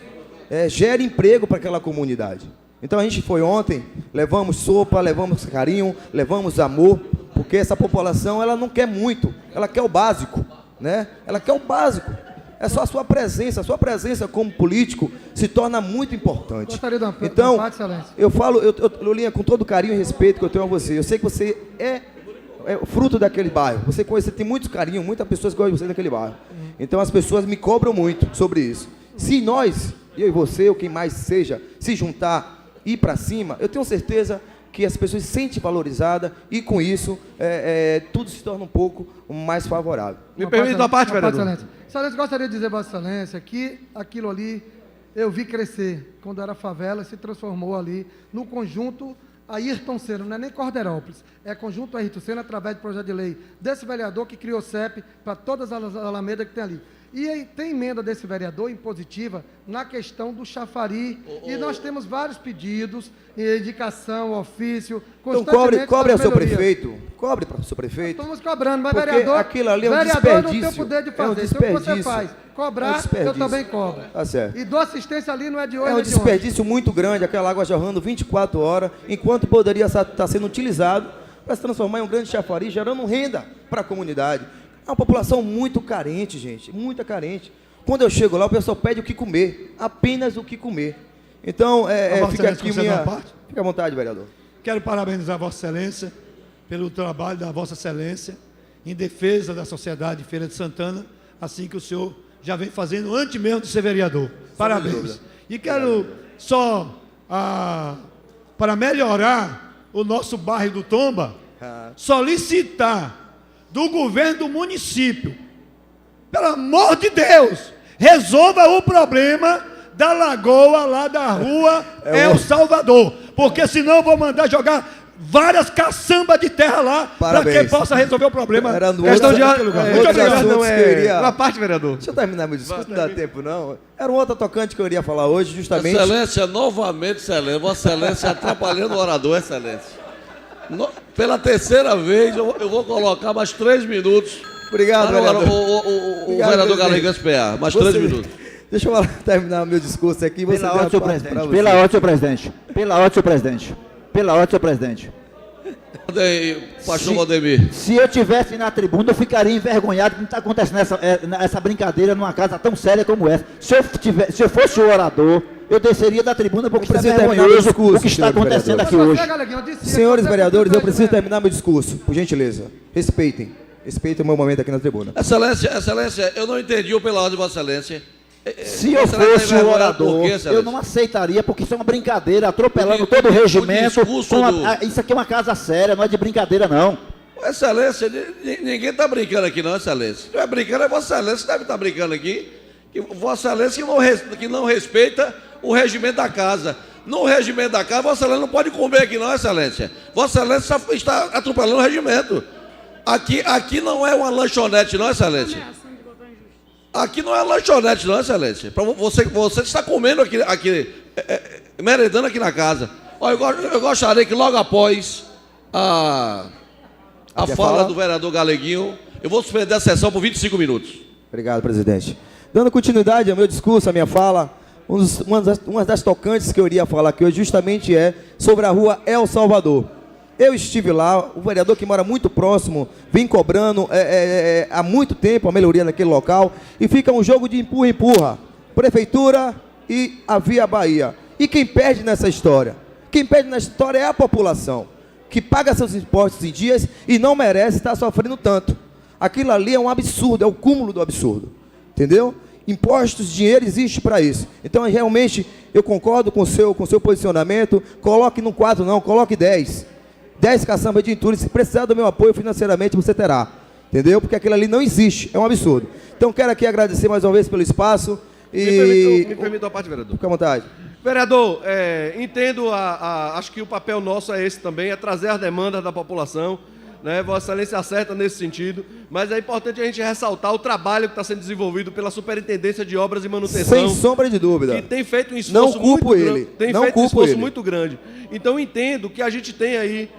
gere emprego para aquela comunidade. Então a gente foi ontem, levamos sopa, levamos carinho, levamos amor, porque essa população, ela não quer muito, ela quer o básico, né? Ela quer o básico. É só a sua presença como político se torna muito importante. Gostaria de uma então, parte, excelência. eu falo, Lulinha, com todo o carinho e respeito que eu tenho a você, eu sei que você é fruto daquele bairro. Você conhece, tem muito carinho, muitas pessoas gostam de você daquele bairro. Então as pessoas me cobram muito sobre isso. Se nós, eu e você, ou quem mais seja, se juntar, ir para cima, eu tenho certeza que as pessoas se sentem valorizadas e com isso tudo se torna um pouco mais favorável. Me permite uma parte, vereador? Excelência, gostaria de dizer, Vossa Excelência, que aquilo ali eu vi crescer. Quando era favela, se transformou ali no conjunto Ayrton Senna, não é nem Cordeirópolis, é conjunto Ayrton Senna, através de projeto de lei desse vereador que criou CEP para todas as alamedas que tem ali. E aí, tem emenda desse vereador impositiva na questão do chafariz, e nós temos vários pedidos, indicação, ofício, então cobre ao seu prefeito, cobre para o seu prefeito. Estamos cobrando, mas porque vereador, aquilo ali é um vereador desperdício. não tem o poder de fazer, é um desperdício. então o que você faz? Cobrar, eu também cobro. Tá certo. E dou assistência ali, não é de hoje, é um desperdício muito grande, aquela água jorrando 24 horas, enquanto poderia estar sendo utilizado para se transformar em um grande chafariz, gerando renda para a comunidade. É uma população muito carente, gente, muito carente. Quando eu chego lá, o pessoal pede o que comer, apenas o que comer. Então, fica aqui minha... Fica à vontade, vereador. Quero parabenizar Vossa Excelência pelo trabalho da Vossa Excelência em defesa da sociedade de Feira de Santana, assim que o senhor já vem fazendo antes mesmo de ser vereador. Parabéns. E quero só, para melhorar o nosso bairro do Tomba, solicitar do governo do município, pelo amor de Deus, resolva o problema da lagoa lá da rua El Salvador, porque senão eu vou mandar jogar várias caçambas de terra lá para que possa resolver o problema. Questão de uma parte, vereador. Deixa eu terminar meu discurso, não dá tempo não. Era um outro tocante que eu iria falar hoje, justamente. Excelência, novamente, excelência. Vossa Excelência atrapalhando o orador, excelência. Pela terceira vez, eu vou colocar mais 3 minutos. Obrigado, vereador. O vereador Galeguinho SPA, mais 3 minutos. Deixa eu terminar o meu discurso aqui. Pela ordem, senhor presidente. Pela ordem, senhor presidente. Pela ordem, senhor presidente. Pela ordem, senhor presidente. Pastor Valdemir. Se eu estivesse na tribuna, eu ficaria envergonhado de não estar acontecendo essa brincadeira numa casa tão séria como essa. Se eu fosse o orador, eu desceria da tribuna porque está vergonhoso o que está acontecendo aqui hoje. Senhores vereadores, eu preciso terminar meu discurso, por gentileza. Respeitem o meu momento aqui na tribuna. Excelência, eu não entendi o pela ordem de Vossa Excelência. Se eu fosse o orador, eu não aceitaria, porque isso é uma brincadeira, atropelando todo o regimento. Isso aqui é uma casa séria, não é de brincadeira, não. Excelência, ninguém está brincando aqui, não, Excelência. Não é brincando, é Vossa Excelência que deve estar brincando aqui. Que Vossa Excelência que não respeita o regimento da casa. No regimento da casa, Vossa Excelência não pode comer aqui, não, Excelência. Vossa Excelência está atropelando o regimento. Aqui não é uma lanchonete, não, Excelência. Aqui não é lanchonete, não, excelência. Pra você está comendo aqui merendando aqui na casa. Olha, eu gostaria que logo após a fala do vereador Galeguinho, eu vou suspender a sessão por 25 minutos. Obrigado, presidente. Dando continuidade ao meu discurso, à minha fala, uma das tocantes que eu iria falar aqui hoje justamente é sobre a rua El Salvador. Eu estive lá, o vereador que mora muito próximo, vem cobrando há muito tempo a melhoria naquele local, e fica um jogo de empurra-empurra, prefeitura e a Via Bahia. E quem perde nessa história? Quem perde nessa história é a população, que paga seus impostos em dias e não merece estar sofrendo tanto. Aquilo ali é um absurdo, é o cúmulo do absurdo, entendeu? Impostos, dinheiro existe para isso. Então, realmente, eu concordo com o seu posicionamento. Coloque no 4 não, coloque 10. 10 caçambas de entulho. Se precisar do meu apoio financeiramente, você terá. Entendeu? Porque aquilo ali não existe, é um absurdo. Então, quero aqui agradecer mais uma vez pelo espaço. Me permita uma parte, vereador. Fica à vontade. Vereador, entendo, acho que o papel nosso é esse também, é trazer as demandas da população, né? Vossa Excelência acerta nesse sentido, mas é importante a gente ressaltar o trabalho que está sendo desenvolvido pela Superintendência de Obras e Manutenção. Sem sombra de dúvida. Que tem feito um esforço muito grande. Então, entendo que a gente tem aí,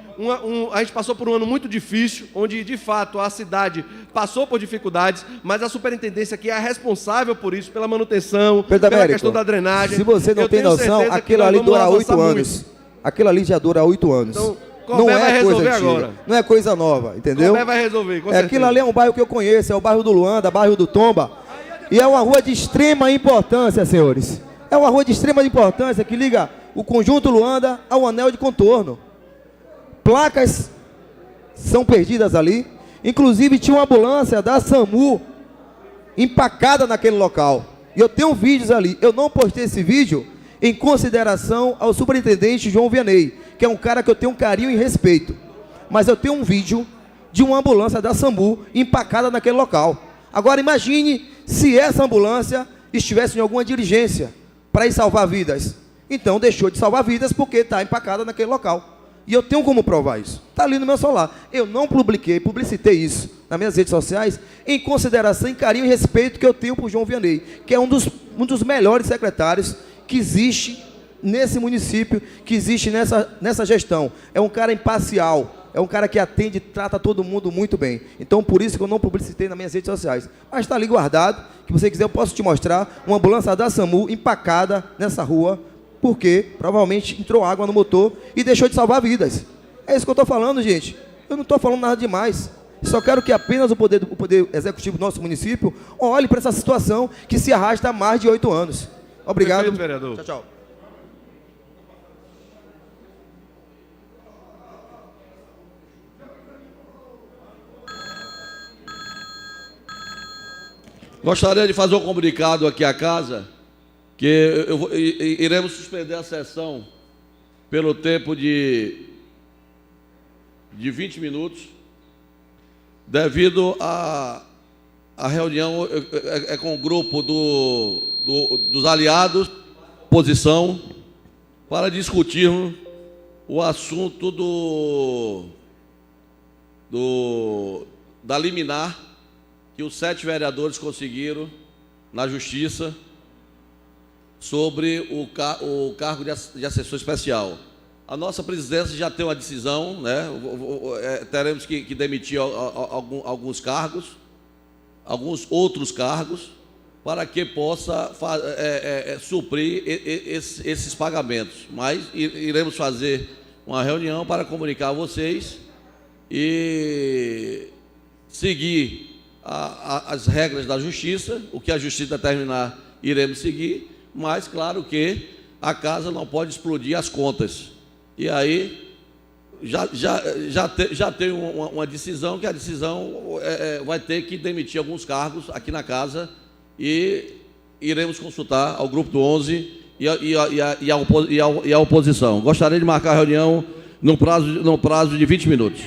a gente passou por um ano muito difícil, onde, de fato, a cidade passou por dificuldades, mas a superintendência que é a responsável por isso, pela manutenção, pela questão da drenagem. Se você não tem noção, aquilo ali dura 8 anos. Aquilo ali já dura 8 anos. Então, não é coisa antiga, agora. não é coisa nova, entendeu? Combé vai resolver, com certeza. Aquilo ali é um bairro que eu conheço, é o bairro do Luanda, bairro do Tomba, e é uma rua de extrema importância, senhores. É uma rua de extrema importância que liga o conjunto Luanda ao anel de contorno. Placas são perdidas ali, inclusive tinha uma ambulância da SAMU empacada naquele local. E eu tenho vídeos ali, eu não postei esse vídeo em consideração ao superintendente João Vianney, que é um cara que eu tenho um carinho e respeito. Mas eu tenho um vídeo de uma ambulância da SAMU empacada naquele local. Agora imagine se essa ambulância estivesse em alguma diligência para ir salvar vidas. Então deixou de salvar vidas porque está empacada naquele local. E eu tenho como provar isso. Está ali no meu celular. Eu não publicitei isso nas minhas redes sociais em consideração, em carinho e respeito que eu tenho por João Vianney, que é um dos melhores secretários que existe nesse município, que existe nessa gestão. É um cara imparcial, é um cara que atende e trata todo mundo muito bem. Então, por isso que eu não publicitei nas minhas redes sociais. Mas está ali guardado, que você quiser eu posso te mostrar, uma ambulância da SAMU empacada nessa rua, porque provavelmente entrou água no motor e deixou de salvar vidas. É isso que eu estou falando, gente. Eu não estou falando nada demais. Só quero que apenas o poder executivo do nosso município olhe para essa situação que se arrasta há mais de 8 anos. Obrigado. Perfeito, vereador. Tchau, tchau. Gostaria de fazer um comunicado aqui à casa, que iremos suspender a sessão pelo tempo de 20 minutos, devido à reunião com o grupo dos aliados, oposição, para discutirmos o assunto da liminar que os 7 vereadores conseguiram na Justiça sobre o cargo de assessor especial. A nossa presidência já tem uma decisão, né? Teremos que demitir alguns cargos, alguns outros cargos, para que possa suprir esses pagamentos. Mas iremos fazer uma reunião para comunicar a vocês e seguir as regras da Justiça. O que a Justiça determinar, iremos seguir, mas claro que a casa não pode explodir as contas. E aí já tem uma decisão, que a decisão vai ter que demitir alguns cargos aqui na casa, e iremos consultar ao grupo do 11 e a oposição. Gostaria de marcar a reunião no prazo de 20 minutos.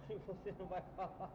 que você não vai falar.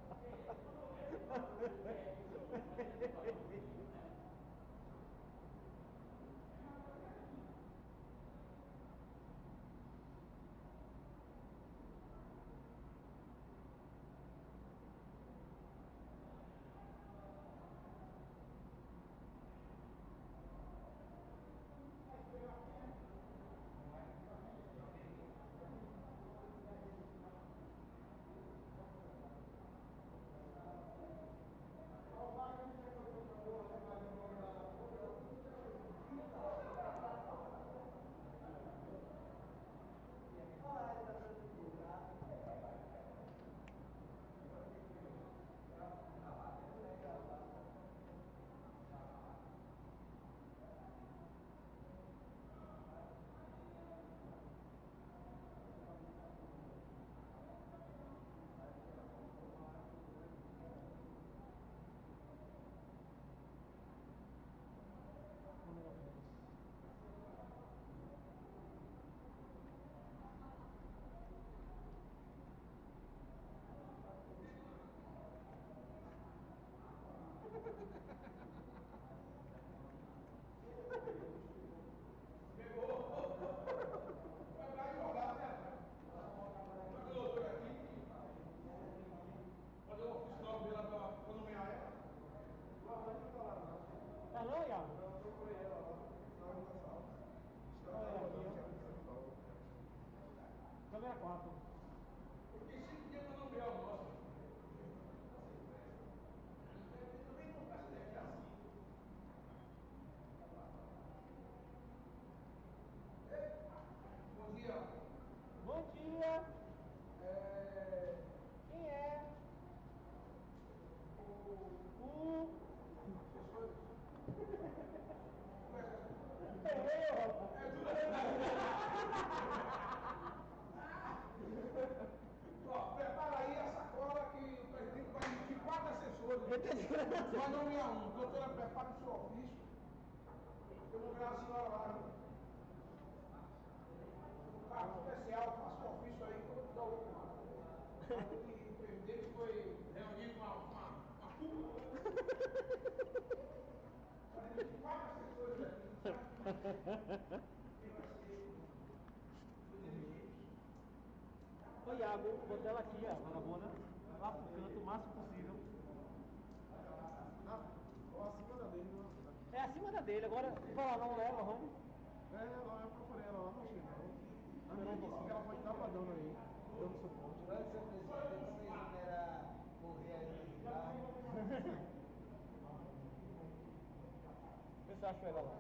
Bom dia. Quem é? Prepara aí a sacola que o presidente vai emitir 4 assessores. Vai nomear um. Doutora, prepare o seu ofício. Eu vou nomear a senhora lá. Um cargo especial, faça um ofício aí que eu vou te dar o outro lado. O presidente foi reunido uma cúpula. Vai emitir 4 assessores aqui. Ô Iago, bota ela aqui, a vagabunda, lá pro canto o máximo possível. Acima da dele, não. É acima da dele, agora vai lá, não leva, vamos. Eu procurei ela lá, não achei não. Eu não consigo, ela pode estar padrão aí, dando suporte. Olha, seu presidente, vocês não era correr ainda de carro. Vê se achou ela lá.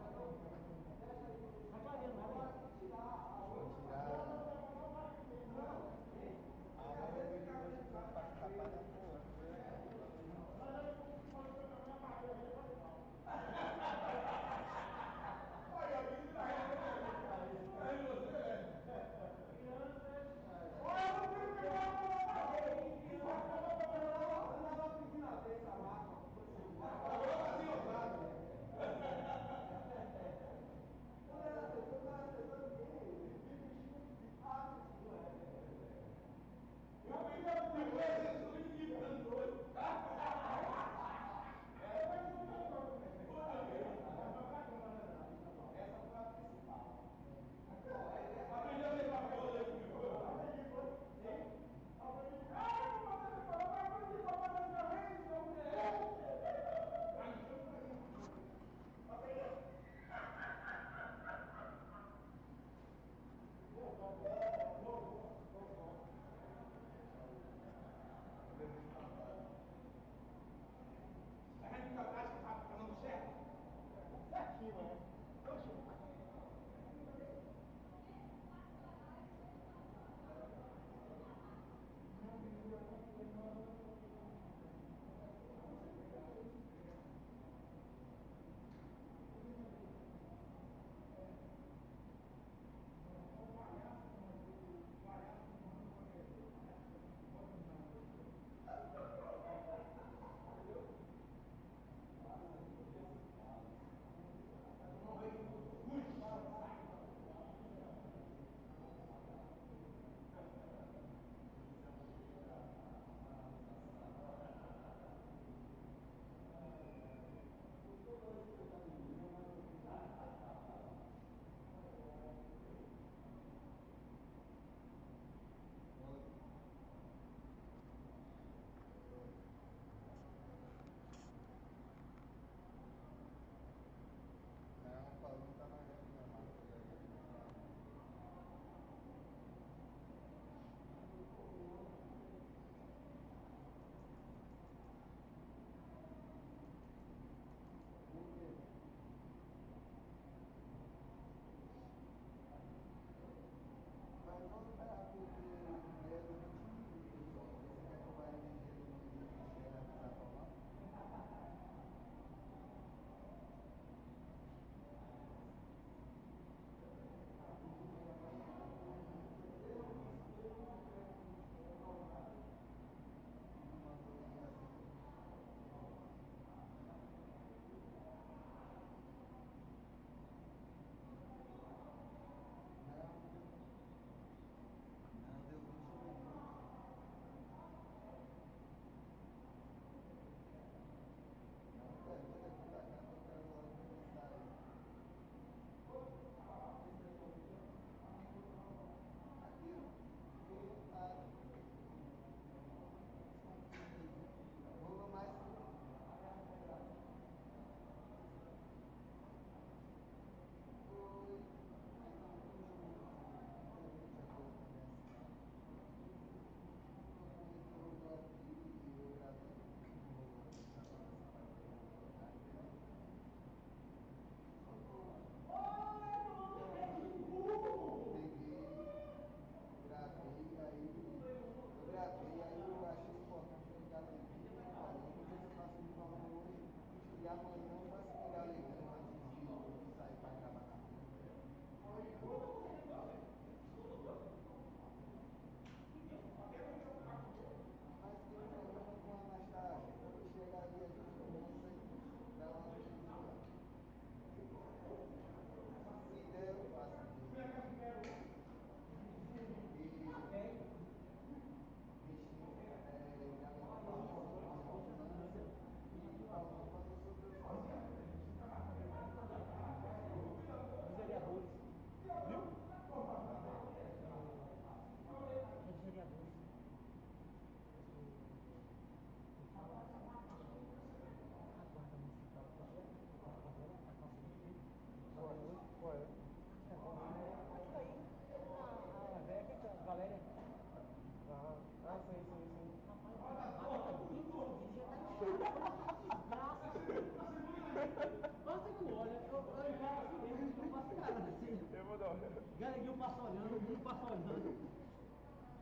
Você que olha, eu encaro assim mesmo, não faço cara assim. Eu vou dar. Galeguinho passa olhando, o mundo passa olhando.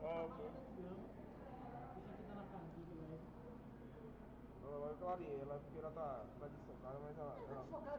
Ó, Deixa aqui tá na partida, velho. ela vai clarinha, ela porque ela tá desfocada, mas ela. Tá desfocada,